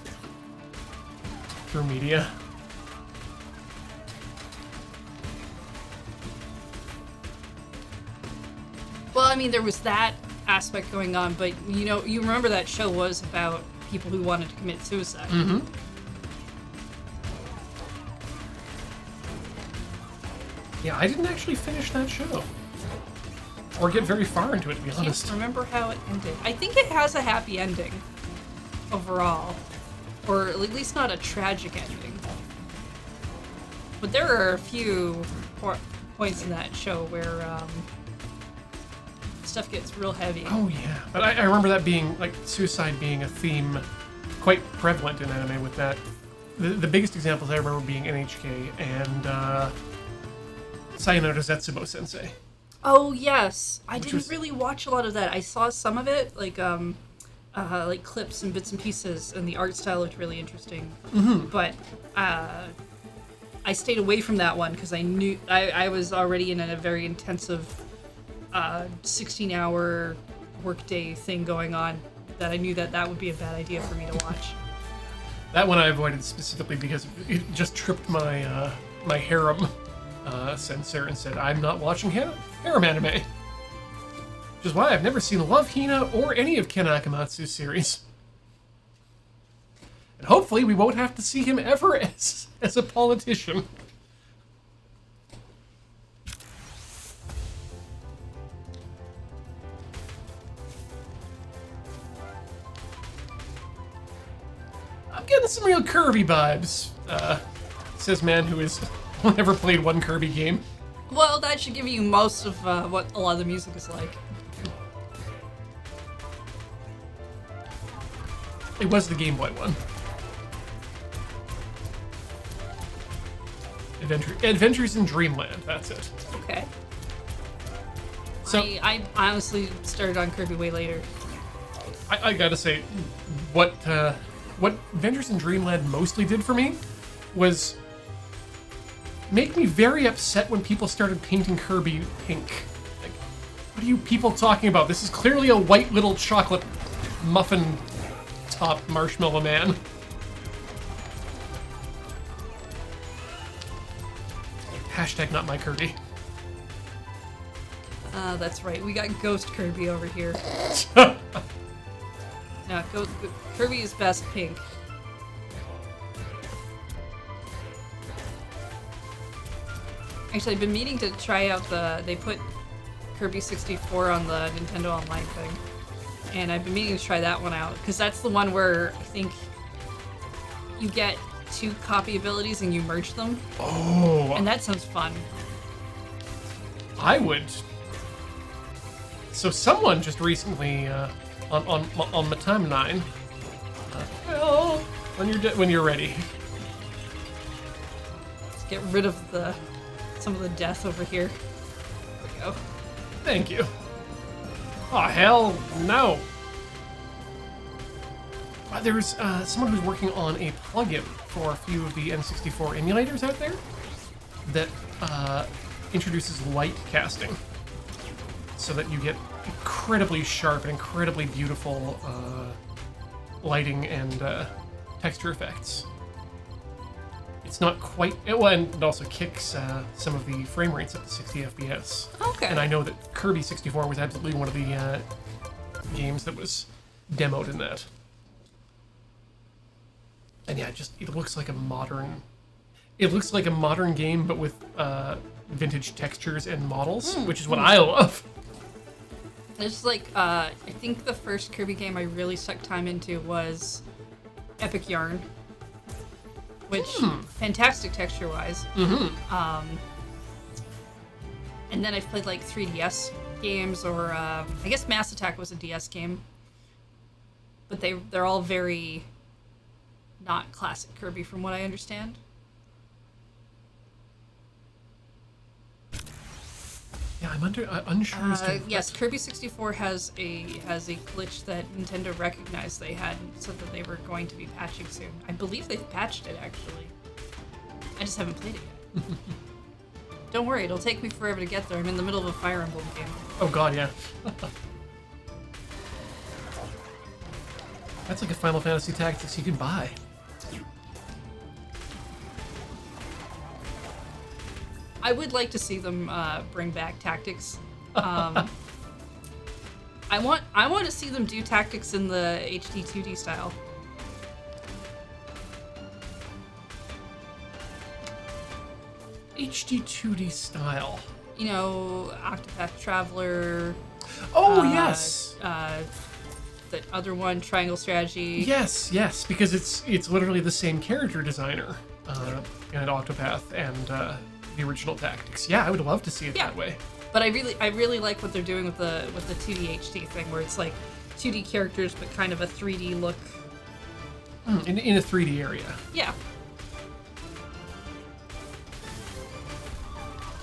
through media. Well, I mean, there was that aspect going on, but you remember that show was about people who wanted to commit suicide. Mm-hmm. Yeah, I didn't actually finish that show. Or get very far into it, to be I honest. can't remember how it ended. I think it has a happy ending overall. Or at least not a tragic ending. But there are a few points in that show where stuff gets real heavy. Oh yeah, but I remember that being, like, suicide being a theme quite prevalent in anime with that. The biggest examples I remember being NHK and Sayonara Zetsubo Sensei. Oh yes, I Which didn't was- really watch a lot of that. I saw some of it, like clips and bits and pieces, and the art style looked really interesting. Mm-hmm. But I stayed away from that one because I knew I was already in a very intensive 16-hour workday thing going on. That I knew that would be a bad idea for me to watch. That one I avoided specifically because it just tripped my my harem censor and said, I'm not watching harem anime. Which is why I've never seen Love Hina or any of Ken Akamatsu's series. And hopefully we won't have to see him ever as a politician. I'm getting some real Kirby vibes, says man who has never played one Kirby game. Well, that should give you most of what a lot of the music is like. It was the Game Boy one. Adventures in Dreamland, that's it. Okay. So I honestly started on Kirby way later. I gotta say, what Adventures in Dreamland mostly did for me was make me very upset when people started painting Kirby pink. Like, what are you people talking about? This is clearly a white little chocolate muffin top marshmallow man. Hashtag not my Kirby. That's right. We got Ghost Kirby over here. No, Kirby is best pink. Actually, I've been meaning to try out they put Kirby 64 on the Nintendo Online thing. And I've been meaning to try that one out, because that's the one where I think you get 2 copy abilities and you merge them. Oh, And that sounds fun. I would. So someone just recently on my timeline. Well, when you're ready. Let's get rid of some of the death over here. There we go. Thank you. Oh hell no. There's someone who's working on a plugin for a few of the N64 emulators out there that introduces light casting, so that you get incredibly sharp and incredibly beautiful lighting and texture effects. It's not quite, well, and it also kicks some of the frame rates up to 60 FPS. Okay. And I know that Kirby 64 was absolutely one of the games that was demoed in that. And yeah, it looks like a modern. It looks like a modern game, but with vintage textures and models, which is what I love. It's like, I think the first Kirby game I really stuck time into was Epic Yarn, which fantastic texture-wise. And then I've played like 3DS games, or I guess Mass Attack was a DS game, but they're all very not classic Kirby from what I understand. Yeah, I'm unsure as to. Yes, Kirby 64 has a glitch that Nintendo recognized they had and said that they were going to be patching soon. I believe they've patched it, actually. I just haven't played it yet. Don't worry, it'll take me forever to get there. I'm in the middle of a Fire Emblem game. Oh god, yeah. That's like a Final Fantasy Tactics you can buy. I would like to see them bring back Tactics. I want to see them do Tactics in the HD 2D style. HD 2D style. You know, Octopath Traveler. Oh, yes! The other one, Triangle Strategy. Yes, because it's literally the same character designer in Octopath and the original Tactics. Yeah, I would love to see it that way. But I really like what they're doing with the 2D HD thing, where it's like 2D characters but kind of a 3D look. In a 3D area. Yeah.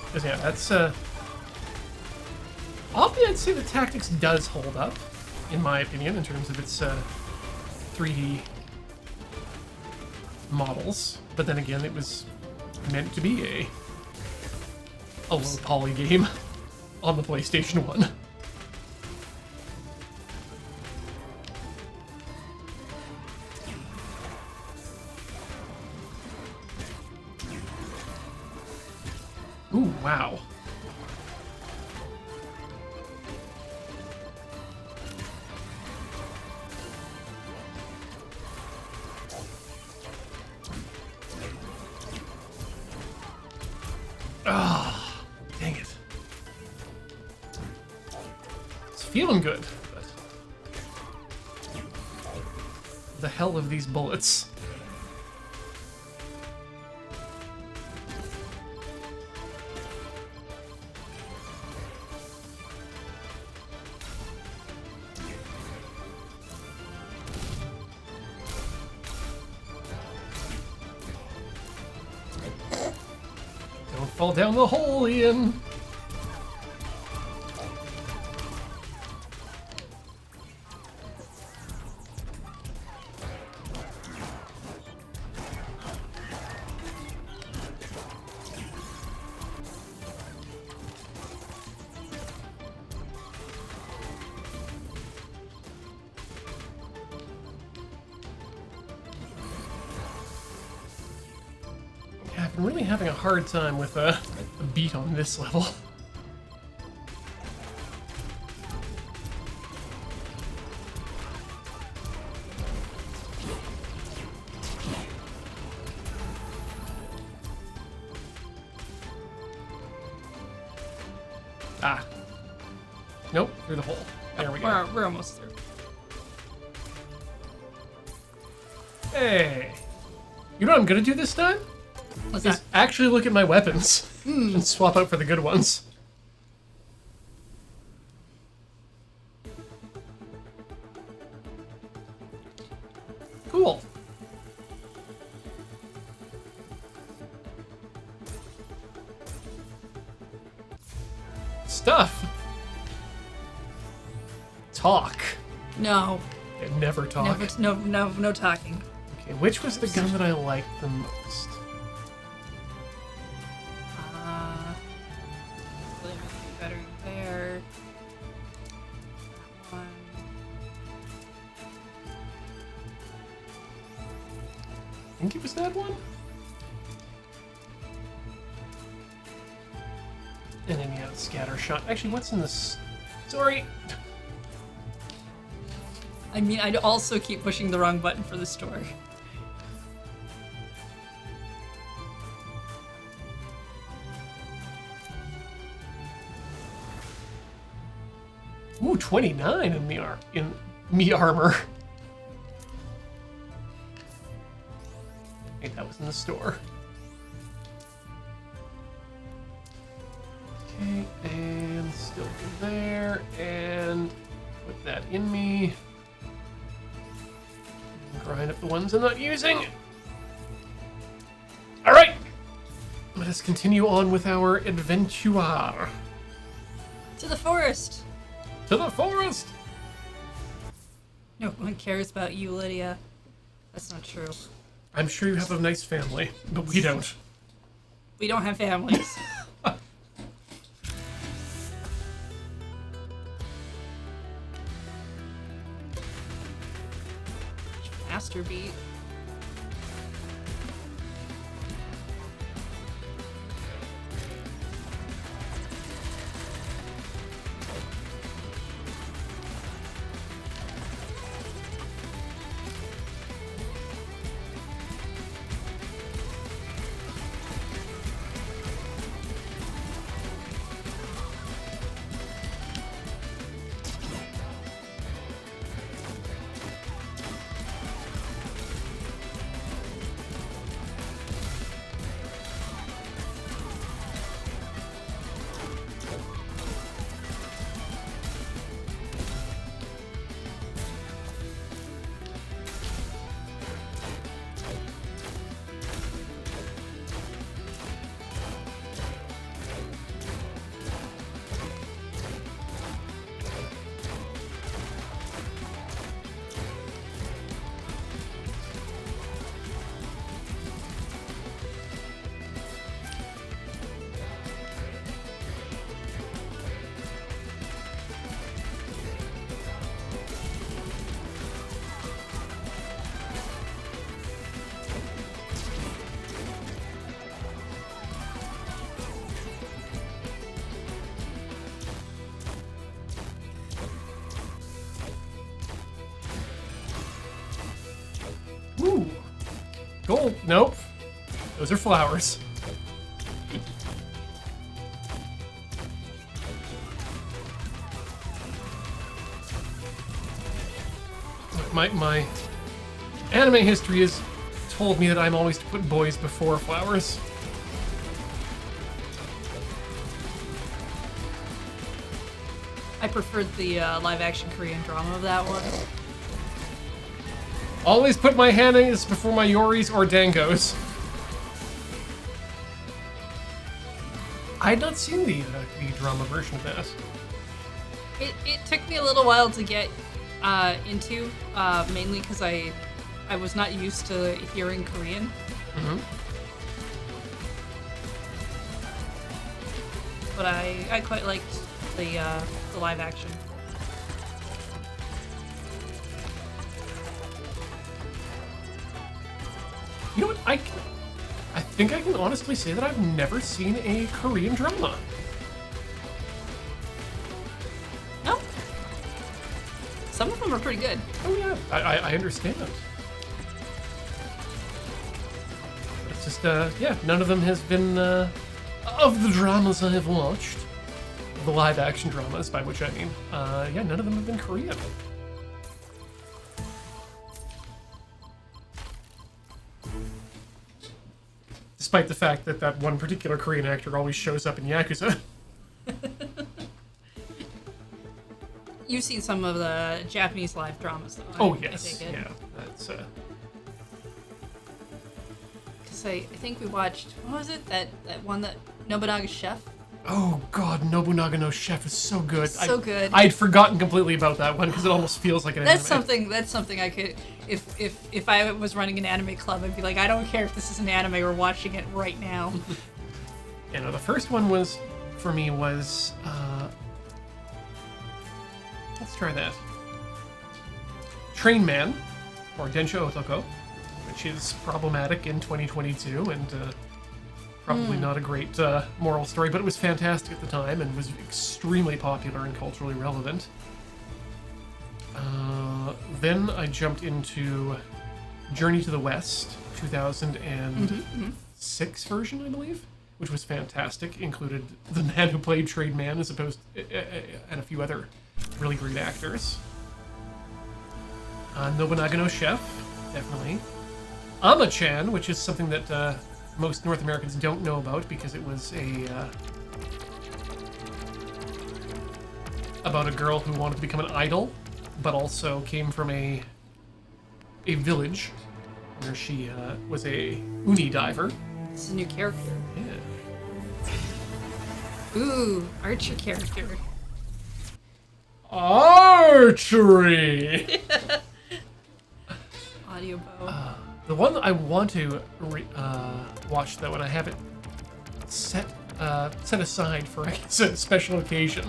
Because yeah, that's I'd say the Tactics does hold up, in my opinion, in terms of its 3D models. But then again, it was meant to be a low poly game on the PlayStation 1. Ooh, wow. Ah, dang it. It's feeling good, but the hell of these bullets. Don't fall down the hole, Ian. I'm really having a hard time with a beat on this level. Ah. Nope, through the hole. There we go. We're almost through. Hey. You know what I'm gonna do this time? What's Is that? actually look at my weapons and swap out for the good ones. Cool. Stuff. Talk. No. And never talk. No talking. Okay, which was the gun that I liked the most? Better there. That one. think it was that one. And then, yeah, scatter shot. Actually, what's in this? Sorry. I mean, I'd also keep pushing the wrong button for the story. Ooh, 29 in me armor. Hey, that was in the store. Okay, and still there, and put that in me. Grind up the ones I'm not using. All right, let us continue on with our adventure. To the forest! To the forest! No one cares about you, Lydia. That's not true. I'm sure you have a nice family, but we don't. We don't have families. Master beat. Ooh. Gold. Nope. Those are flowers. My anime history has told me that I'm always to put boys before flowers. I preferred the live-action Korean drama of that one. Always put my Hanas before my Yoris or Dangos. I had not seen the drama version of that. It took me a little while to get into, mainly because I was not used to hearing Korean. Mm-hmm. But I quite liked the live action. You know what? I think I can honestly say that I've never seen a Korean drama. No? Some of them are pretty good. Oh yeah, I understand. It's just yeah, none of them has been of the dramas I have watched, the live action dramas, by which I mean, yeah, none of them have been Korean. Despite the fact that that one particular Korean actor always shows up in Yakuza. You've seen some of the Japanese live dramas, though. Oh I yes, take it. yeah, that's Because I think we watched, what was it? That one that Nobunaga's Chef? Oh god, Nobunaga no Chef is so good. So good. I'd forgotten completely about that one because it almost feels like an That's anime. something I could, if I was running an anime club, I'd be like, I don't care if this is an anime, we're watching it right now. You know, the first one was, for me, was, let's try that. Train Man, or Densho Otoko, which which is problematic in 2022 and probably not a great moral story, but it was fantastic at the time and was extremely popular and culturally relevant. Then I jumped into Journey to the West, 2006 version, I believe, which was fantastic. Included the man who played Trade Man as opposed and a few other really great actors. Nobunaga no Chef, definitely. Ama-chan, which is something that most North Americans don't know about because it was about a girl who wanted to become an idol, but also came from a village where she was a uni diver. It's a new character. Yeah. Ooh, archer character. Archery! Audio bow. The one that I want to watch, though, and I have it set aside for, I guess, a special occasion.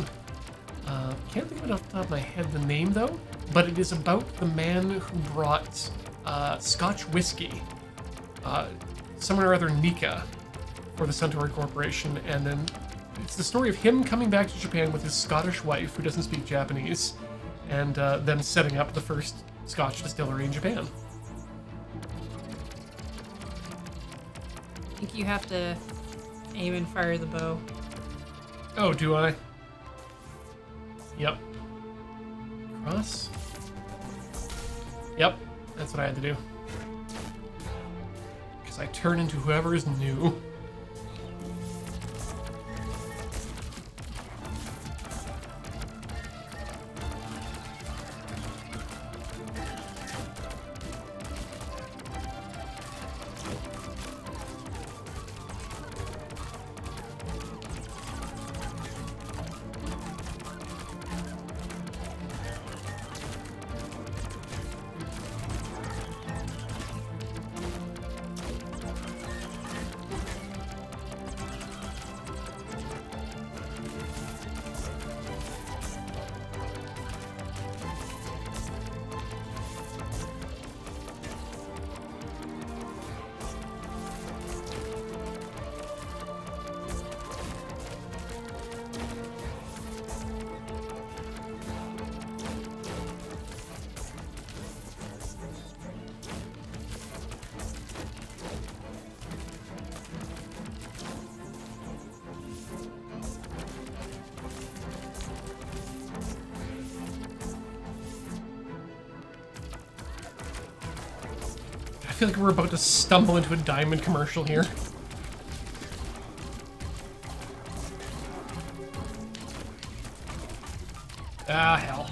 Can't think of it off the top of my head, the name, though, but it is about the man who brought Scotch whiskey, somewhere or other Nika, for the Suntory Corporation, and then it's the story of him coming back to Japan with his Scottish wife, who doesn't speak Japanese, and them setting up the first Scotch distillery in Japan. I think you have to aim and fire the bow. Oh, do I? Yep. Cross? Yep, that's what I had to do. Because I turn into whoever is new. I feel like we're about to stumble into a diamond commercial here. Ah, hell.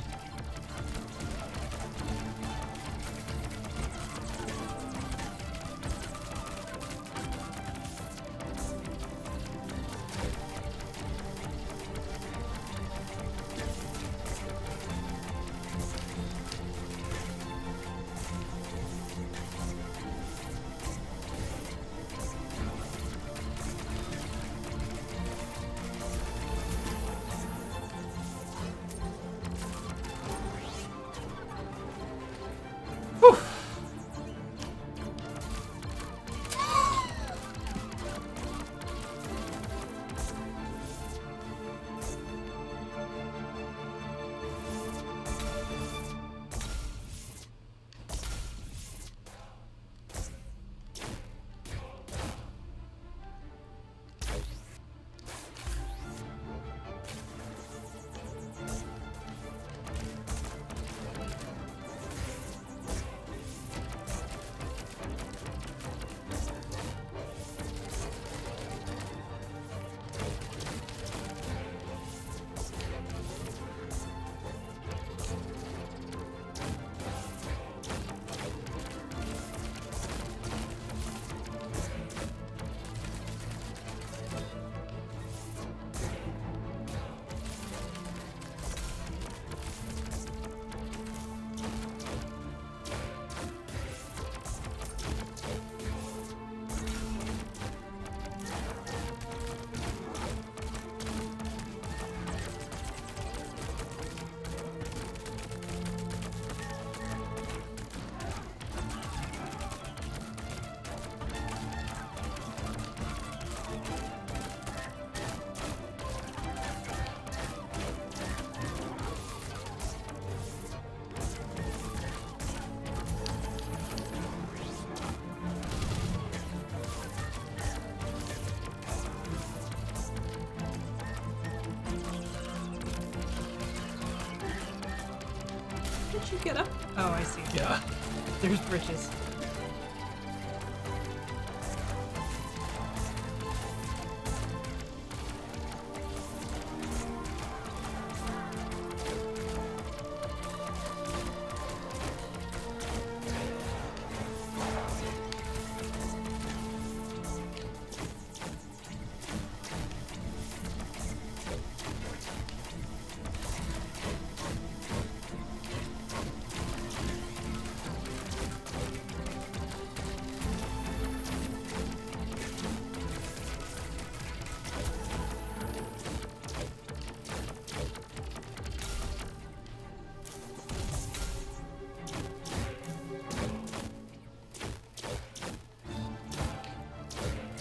get up? Oh, I see. Yeah. There's bridges.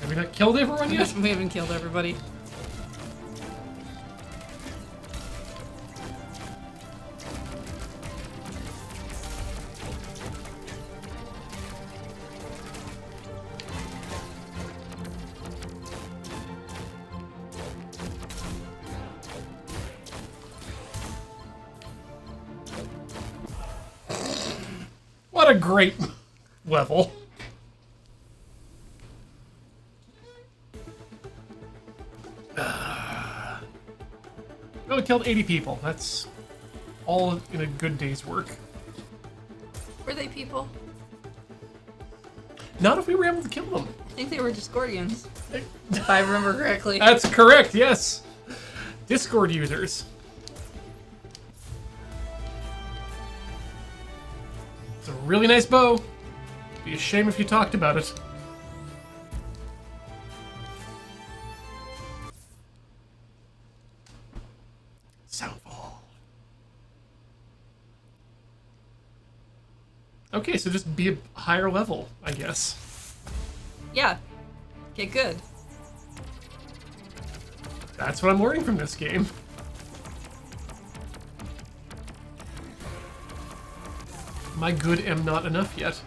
Have we not killed everyone yet? We haven't killed everybody. What a great level. We killed 80 people. That's all in a good day's work. Were they people? Not if we were able to kill them. I think they were Discordians. If I remember correctly. That's correct, yes. Discord users. It's a really nice bow. Be a shame if you talked about it. Soundfall. Okay, so just be a higher level, I guess. Yeah. Get good. That's what I'm learning from this game. My good am not enough yet.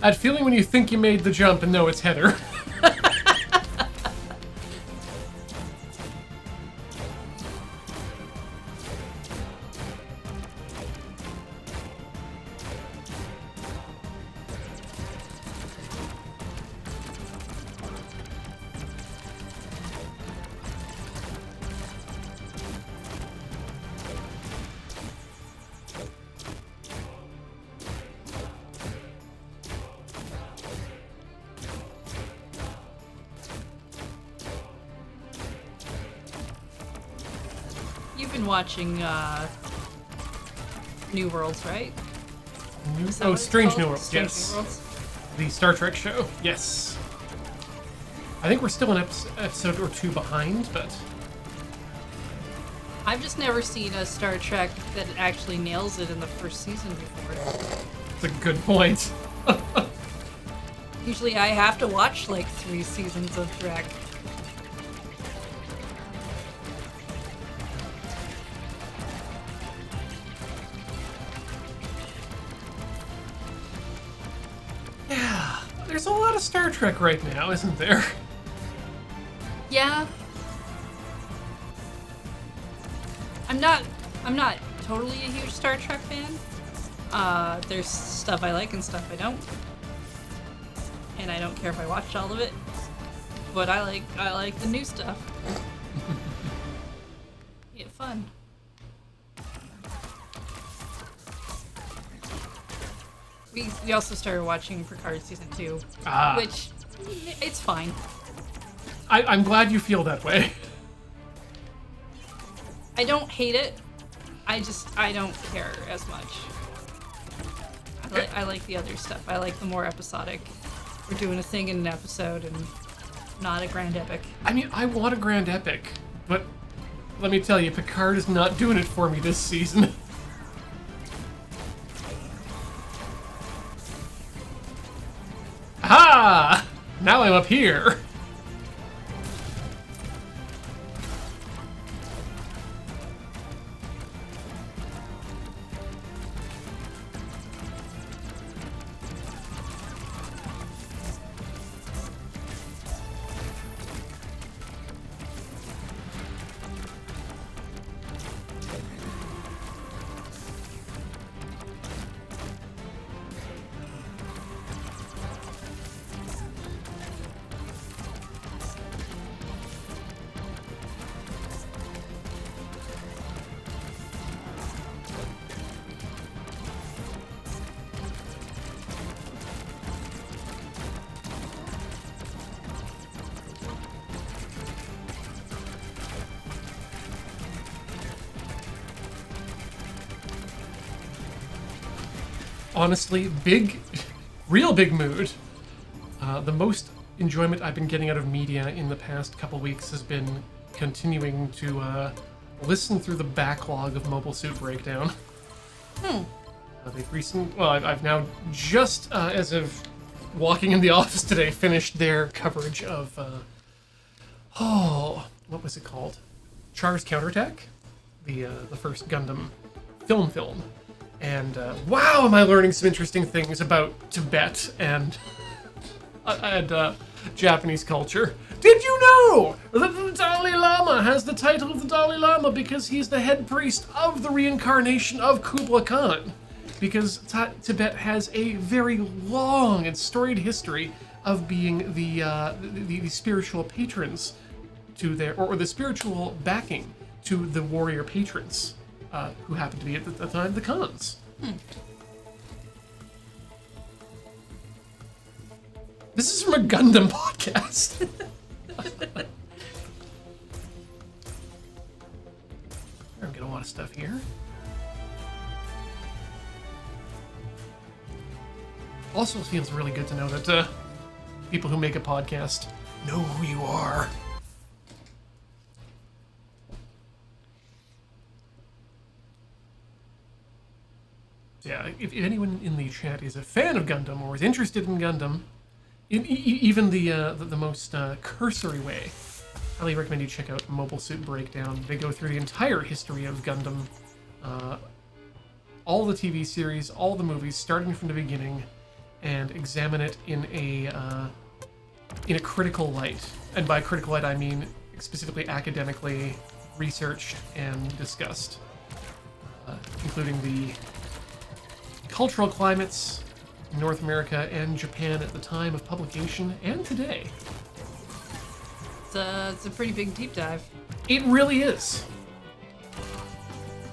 That feeling when you think you made the jump and no, it's Heather. You've been watching New Worlds, right? Is that Oh, what it's Strange called? New Worlds, Strange yes. New Worlds? The Star Trek show, yes. I think we're still an episode or two behind, but I've just never seen a Star Trek that actually nails it in the first season before. it's a good point. Usually I have to watch like 3 seasons of Trek. Yeah, there's a lot of Star Trek right now, isn't there? Yeah. I'm not totally a huge Star Trek fan. There's stuff I like and stuff I don't. And I don't care if I watch all of it. But I like the new stuff. Yeah, fun. We also started watching Picard season 2, which it's fine. I'm glad you feel that way. I don't hate it. I don't care as much. Okay. I like the other stuff. I like the more episodic. We're doing a thing in an episode and not a grand epic. I mean, I want a grand epic, but let me tell you, Picard is not doing it for me this season. Ha! Now I'm up here. Honestly, real big mood. The most enjoyment I've been getting out of media in the past couple weeks has been continuing to listen through the backlog of Mobile Suit Breakdown. I've now just, as of walking in the office today, finished their coverage of, what was it called? Char's Counterattack? The first Gundam film. And wow, am I learning some interesting things about Tibet and Japanese culture. Did you know that the Dalai Lama has the title of the Dalai Lama because he's the head priest of the reincarnation of Kublai Khan? Because Tibet has a very long and storied history of being the spiritual patrons to their, or the spiritual backing to the warrior patrons, who happened to be at the time the Khans. This is from a Gundam podcast. I don't get a lot of stuff here. Also, it feels really good to know that people who make a podcast know who you are. Yeah, if anyone in the chat is a fan of Gundam or is interested in Gundam, in even the most cursory way, I highly recommend you check out Mobile Suit Breakdown. They go through the entire history of Gundam, all the TV series, all the movies, starting from the beginning, and examine it in a critical light. And by critical light, I mean specifically academically researched and discussed, including the cultural climates in North America and Japan at the time of publication and today. It's a pretty big deep dive. It really is.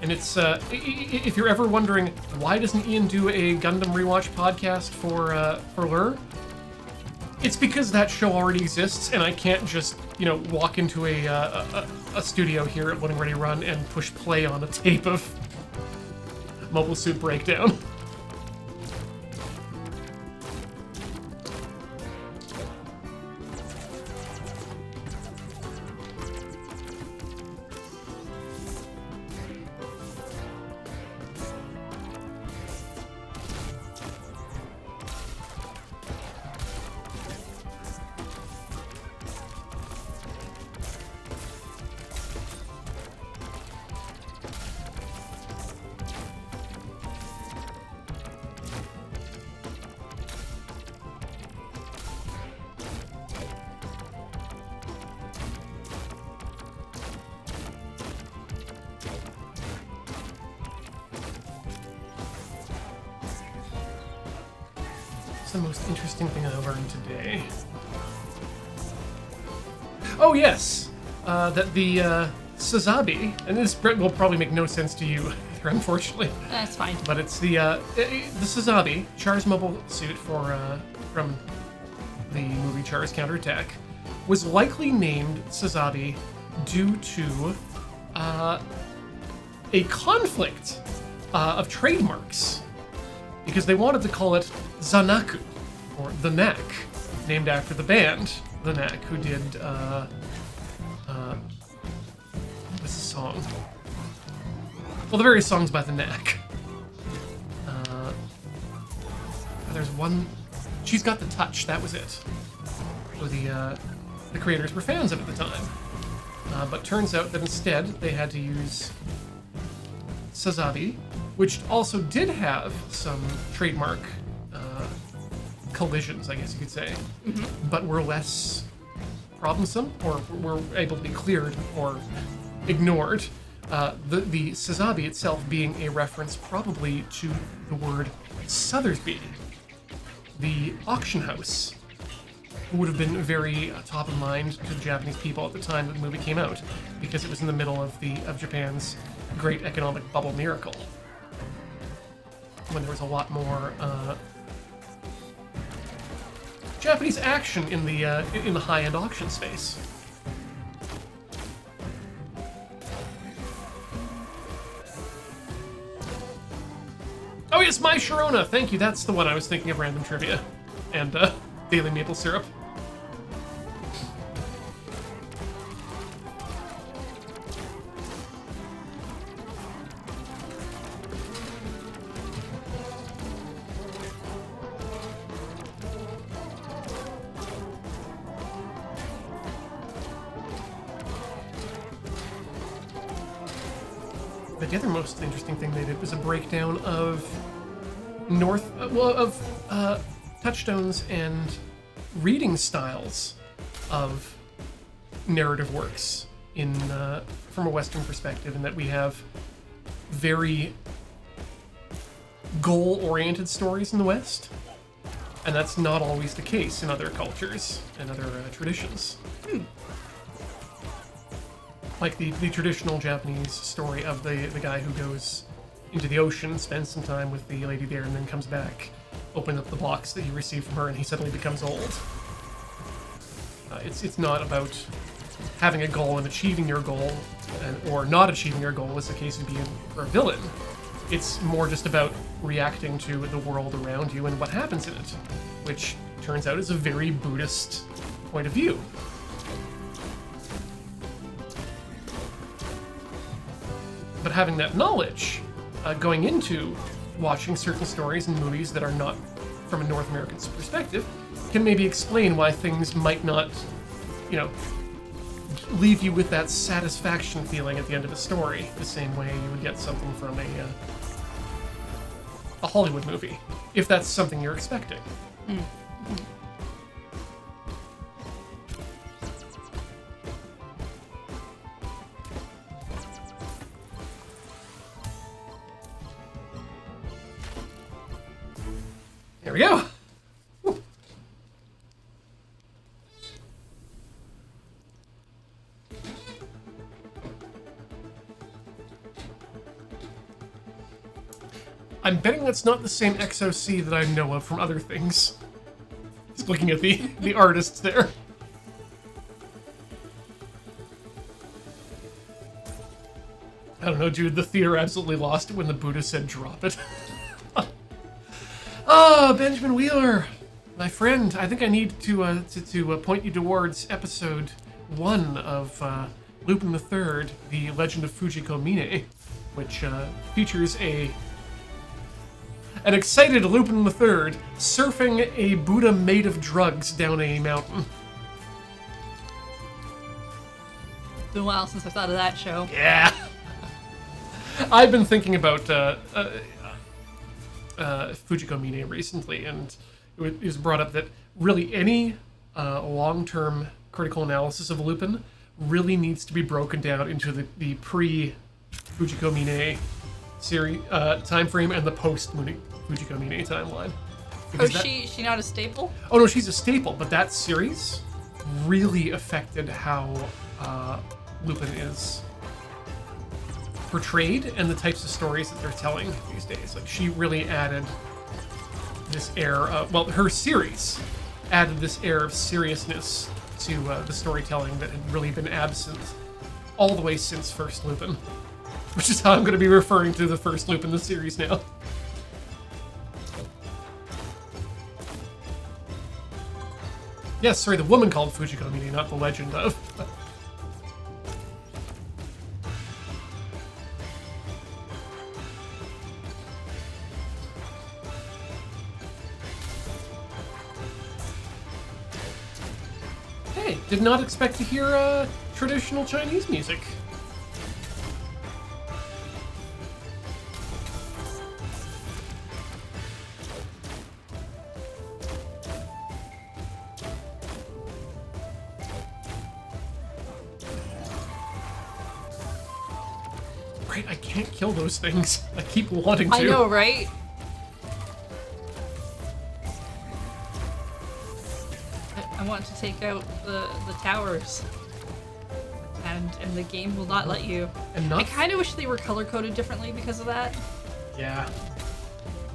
And it's, if you're ever wondering, why doesn't Ian do a Gundam Rewatch podcast for Lure? It's because that show already exists, and I can't just, walk into a studio here at Loading Ready Run and push play on a tape of Mobile Suit Breakdown. The most interesting thing I learned today. Oh yes, that the Sazabi, and this will probably make no sense to you, unfortunately. That's fine. But it's the Sazabi, Char's mobile suit from the movie Char's Counterattack, was likely named Sazabi due to a conflict of trademarks because they wanted to call it Zanaku, or The Knack, named after the band The Knack, who did, what's the song? Well, the various songs by The Knack. There's one, She's Got the Touch, that was it. So the creators were fans of it at the time. But turns out that instead they had to use Sazabi, which also did have some trademark collisions, I guess you could say, but were less problemsome, or were able to be cleared or ignored. The Sazabi itself being a reference probably to the word Sothersby, the auction house, who would have been very top of mind to the Japanese people at the time that the movie came out, because it was in the middle of Japan's great economic bubble miracle, when there was a lot more Japanese action in the high-end auction space. Oh yes, My Sharona! Thank you, that's the one I was thinking of, random trivia. And, daily maple syrup. But the other most interesting thing they did was a breakdown of touchstones and reading styles of narrative works in from a Western perspective, in that we have very goal-oriented stories in the West, and that's not always the case in other cultures and other traditions. Like the traditional Japanese story of the guy who goes into the ocean, spends some time with the lady there, and then comes back, opens up the box that he received from her, and he suddenly becomes old. It's not about having a goal and achieving your goal, or not achieving your goal, as the case would be for a villain. It's more just about reacting to the world around you and what happens in it, which turns out is a very Buddhist point of view. But having that knowledge, going into watching certain stories and movies that are not from a North American perspective, can maybe explain why things might not, leave you with that satisfaction feeling at the end of a story, the same way you would get something from a Hollywood movie, if that's something you're expecting. There we go. Woo. I'm betting that's not the same XOC that I know of from other things. Just looking at the artists there. I don't know, dude. The theater absolutely lost it when the Buddha said drop it. Oh, Benjamin Wheeler, my friend. I think I need to point you towards episode 1 of Lupin III, The Legend of Fujiko Mine, which features an excited Lupin III surfing a Buddha made of drugs down a mountain. It's been a while since I thought of that show. Yeah. I've been thinking about Fujiko Mine recently, and it was brought up that really any long-term critical analysis of Lupin really needs to be broken down into the pre-Fujiko Mine series time frame and the post-Fujiko Mine timeline. Oh, she not a staple? Oh no, she's a staple, but that series really affected how Lupin is portrayed and the types of stories that they're telling these days. Like, she really added this air of, her series added this air of seriousness to the storytelling that had really been absent all the way since first Lupin. which is how I'm going to be referring to the first loop in the series now. Yes, sorry, the woman called Fujiko Mine, not the legend of. Hey, did not expect to hear traditional Chinese music. Right, I can't kill those things. I keep wanting to. I know, right? I want to take out the towers. And the game will not let you. And not... I kind of wish they were color-coded differently because of that. Yeah.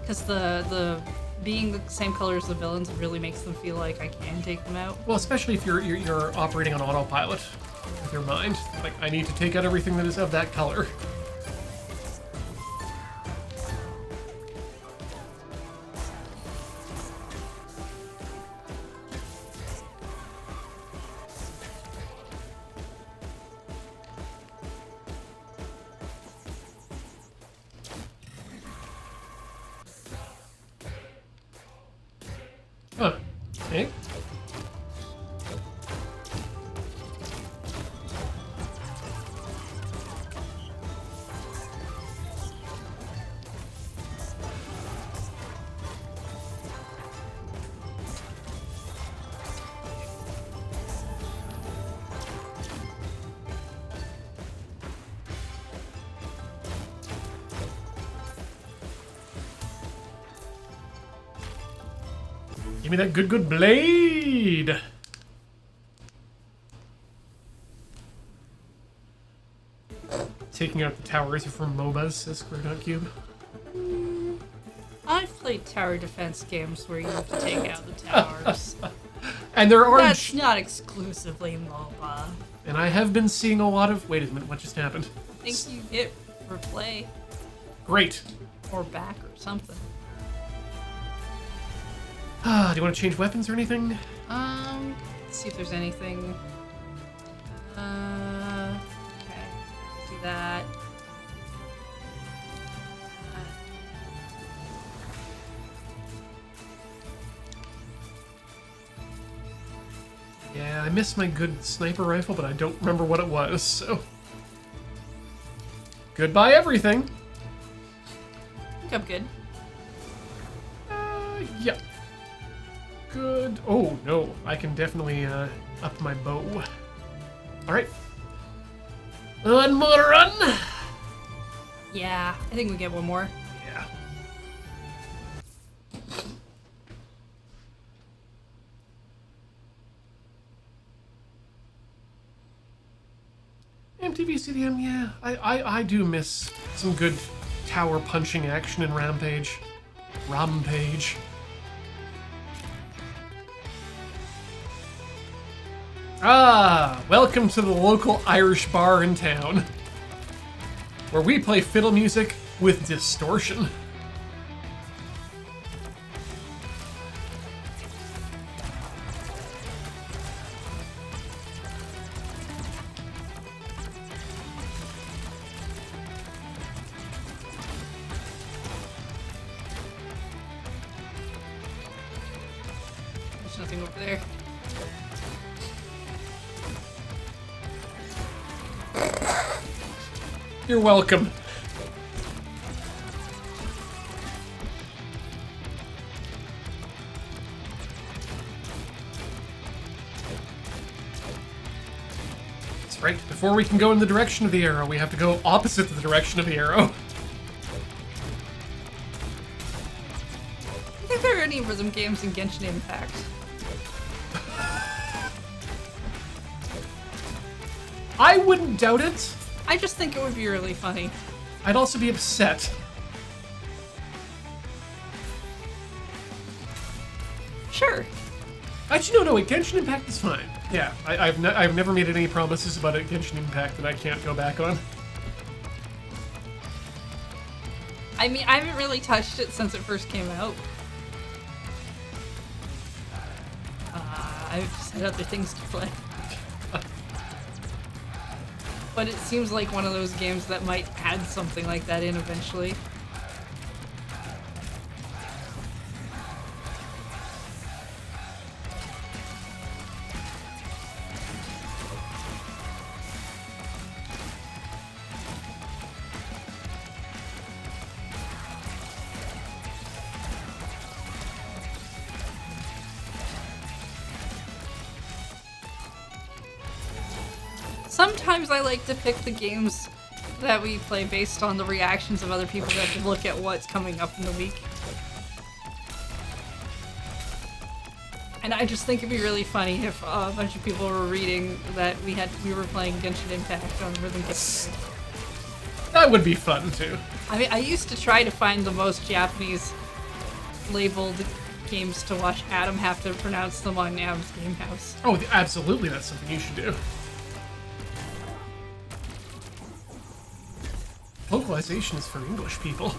Because the being the same color as the villains really makes them feel like I can take them out. Well, especially if you're operating on autopilot with your mind. Like, I need to take out everything that is of that color. Huh. Okay. Give me that good blade! Taking out the towers are from MOBAs, says Square.cube. I've played tower defense games where you have to take out the towers. And there are... That's not exclusively MOBA. And I have been seeing a lot of... Wait a minute, what just happened? I think you hit replay. Great. Or back or something. Do you want to change weapons or anything? Let's see if there's anything. Okay. Do that. Yeah, I miss my good sniper rifle, but I don't remember what it was, so... Goodbye, everything! I think I'm good. Yeah. Good. Oh, no. I can definitely up my bow. Alright. One more run! Yeah, I think we get one more. Yeah. MTV CDM, yeah. I do miss some good tower punching action in Rampage. Rampage. Ah, welcome to the local Irish bar in town, where we play fiddle music with distortion. There's nothing over there. You're welcome. That's right. Before we can go in the direction of the arrow, we have to go opposite the direction of the arrow. I think there are any rhythm games in Genshin Impact. I wouldn't doubt it. I just think it would be really funny. I'd also be upset. Sure. Actually, no, wait, Genshin Impact is fine. Yeah, I've never made any promises about a Genshin Impact that I can't go back on. I mean, I haven't really touched it since it first came out. I've just had other things to play. But it seems like one of those games that might add something like that in eventually. Sometimes I like to pick the games that we play based on the reactions of other people that look at what's coming up in the week. And I just think it'd be really funny if a bunch of people were reading that we were playing Genshin Impact on Rhythm Games. That would be fun too. I mean, I used to try to find the most Japanese labeled games to watch Adam have to pronounce them on Nam's Game House. Oh, absolutely, that's something you should do. Localization is for English people.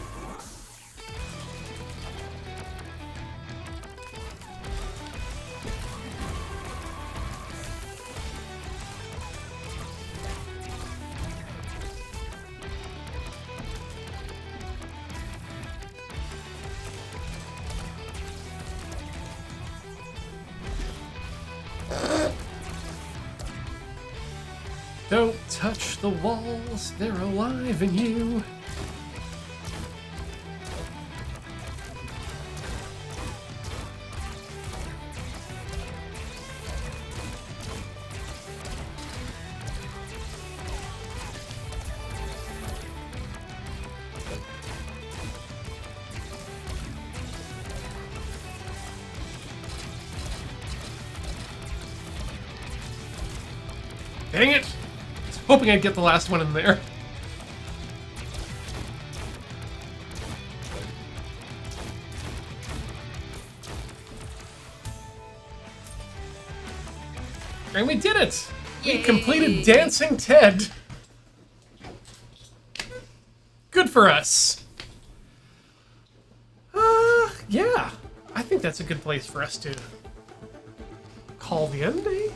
Don't touch the walls, they're alive in you. Dang it! Hoping I'd get the last one in there. And we did it! Yay. We completed Dancing Ted! Good for us! Yeah. I think that's a good place for us to call the end, eh?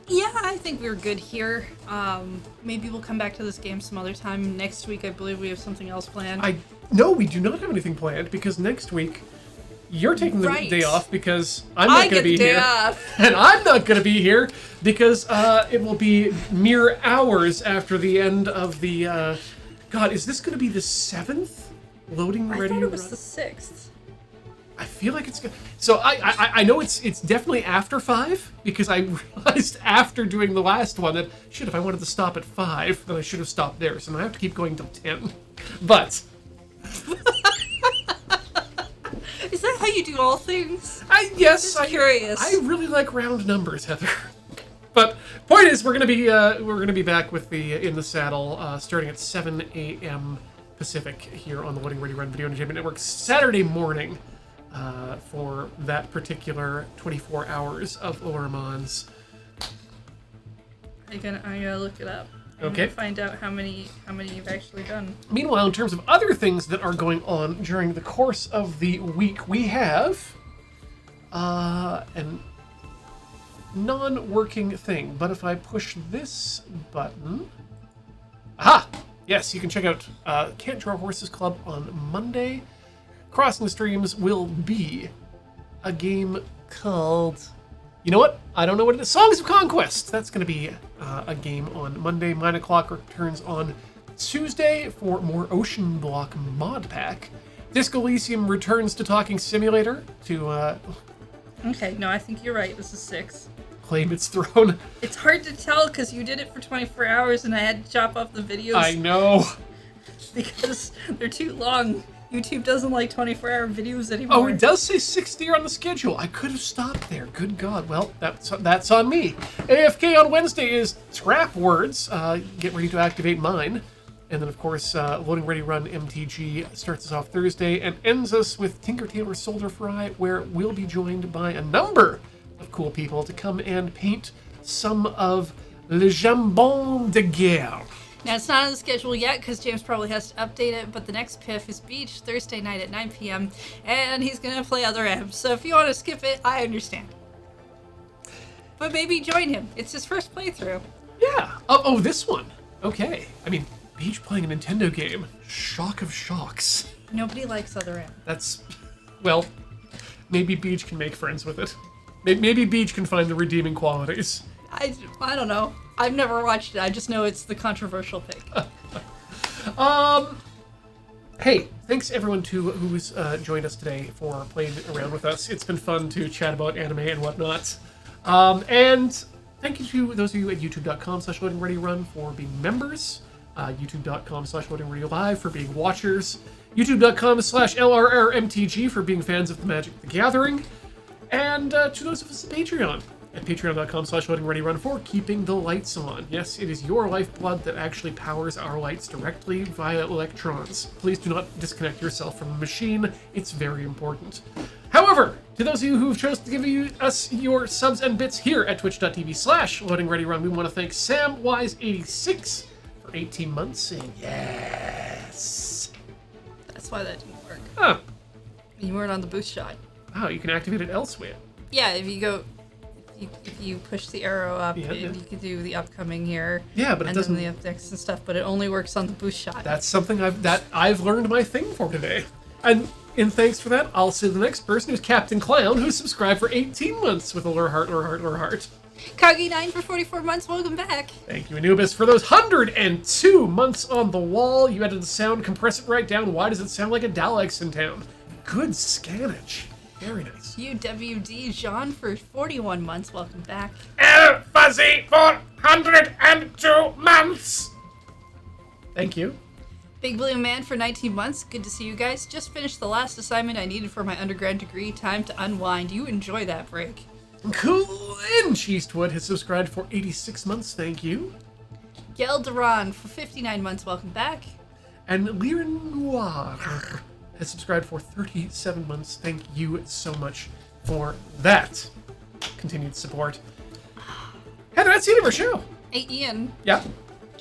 Yeah, I think we're good here. Maybe we'll come back to this game some other time. Next week, I believe we have something else planned. No, we do not have anything planned because next week you're taking the Right. day off because I'm not going to be here. Off. And I'm not going to be here because it will be mere hours after the end of the. God, is this going to be the 7th loading I ready? thought it was run? the 6th. I feel like it's good. So I know it's definitely after 5 because I realized after doing the last one that shit, if I wanted to stop at 5, then I should have stopped there. So now I have to keep going till 10. But Is that how you do all things? yes, I'm curious. I really like round numbers, Heather. But point is, we're gonna be back with the In the Saddle starting at 7 a.m. Pacific here on the Loading Ready Run Video Entertainment Network Saturday morning. For that particular 24 hours of Ormons. I gotta look it up. I'm Okay. gonna find out how many you've actually done. Meanwhile, in terms of other things that are going on during the course of the week, we have an non-working thing. But if I push this button, aha! Yes, you can check out Can't Draw Horses Club on Monday. Crossing the streams will be a game called, you know what? I don't know what it is. Songs of Conquest. That's going to be a game on Monday. 9 o'clock returns on Tuesday for more Ocean Block mod pack. Disco Elysium returns to Talking Simulator to Okay, no, I think you're right. This is 6. claim its throne. It's hard to tell because you did it for 24 hours and I had to chop off the videos I know. because they're too long. YouTube doesn't like 24-hour videos anymore. Oh, it does say 60 on the schedule. I could have stopped there. Good God. Well, that's on me. AFK on Wednesday is Trap Words. Get ready to activate mine. And then, of course, Loading Ready Run MTG starts us off Thursday and ends us with Tinker Tailor Soldier Fry, where we'll be joined by a number of cool people to come and paint some of Le Jambon de Guerre. Now, it's not on the schedule yet because James probably has to update it, but the next PIF is Beach Thursday night at 9 p.m. and he's going to play other M's. So if you want to skip it, I understand. But maybe join him. It's his first playthrough. Yeah. Oh, this one. Okay. I mean, Beach playing a Nintendo game. Shock of shocks. Nobody likes other M. That's, well, maybe Beach can make friends with it. Maybe Beach can find the redeeming qualities. I don't know. I've never watched it. I just know it's the controversial pick. Hey, thanks everyone who's joined us today for playing around with us. It's been fun to chat about anime and whatnot. And thank you to those of you at youtube.com/loadingreadyrun for being members. youtube.com/loadingreadylive for being watchers. youtube.com/LRRMTG for being fans of the Magic the Gathering. And to those of us at Patreon. At patreon.com/loadingreadyrun for keeping the lights on. Yes, it is your lifeblood that actually powers our lights directly via electrons. Please do not disconnect yourself from the machine. It's very important. However, to those of you who have chosen to give us your subs and bits here at twitch.tv/loadingreadyrun, we want to thank SamWise86 for 18 months saying yes. That's why that didn't work. Huh. You weren't on the boost shot. Oh, you can activate it elsewhere. Yeah, if you go... If you push the arrow up, Yeah. you can do the upcoming here. Yeah, but it doesn't... And then the updecks and stuff, but it only works on the boost shot. That's something I've learned my thing for today. And in thanks for that, I'll say the next person is Captain Clown, who subscribed for 18 months with a lure heart. Kagi9 for 44 months, welcome back. Thank you, Anubis, for those 102 months on the wall. You added the sound, compress it right down. Why does it sound like a Daleks in town? Good scannage. Very nice. UWD Jean for 41 months, welcome back. El Fuzzy for 102 months. Thank you. Big Blue Man for 19 months, good to see you guys. Just finished the last assignment I needed for my undergrad degree. Time to unwind. You enjoy that break. Cool. And Cheesewood has subscribed for 86 months. Thank you. Gel Duran for 59 months, welcome back. And Liren Noir has subscribed for 37 months. Thank you so much for that continued support. Heather, that's the end of our show. Hey, Ian. Yeah.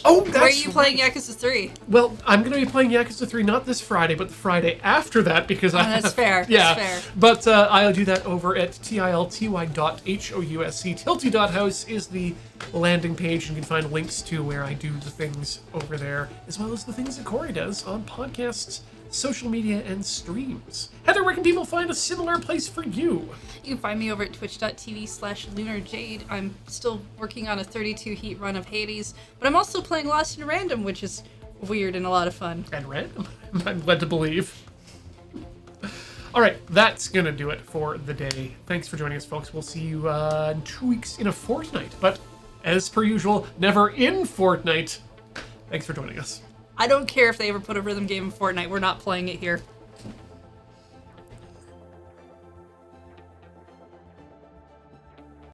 Oh, that's Where are you playing right. Yakuza 3? Well, I'm going to be playing Yakuza 3 not this Friday, but the Friday after that because That's fair. Yeah. That's fair. But I'll do that over at tilty.house. Tilty.house is the landing page, and you can find links to where I do the things over there, as well as the things that Corey does on podcasts, social media, and streams. Heather, where can people find a similar place for you? You can find me over at twitch.tv/LunarJade. I'm still working on a 32 heat run of Hades, but I'm also playing Lost in Random, which is weird and a lot of fun. And random, I'm led to believe. All right, that's going to do it for the day. Thanks for joining us, folks. We'll see you in 2 weeks in a fortnight, but as per usual, never in Fortnite. Thanks for joining us. I don't care if they ever put a rhythm game in Fortnite. We're not playing it here.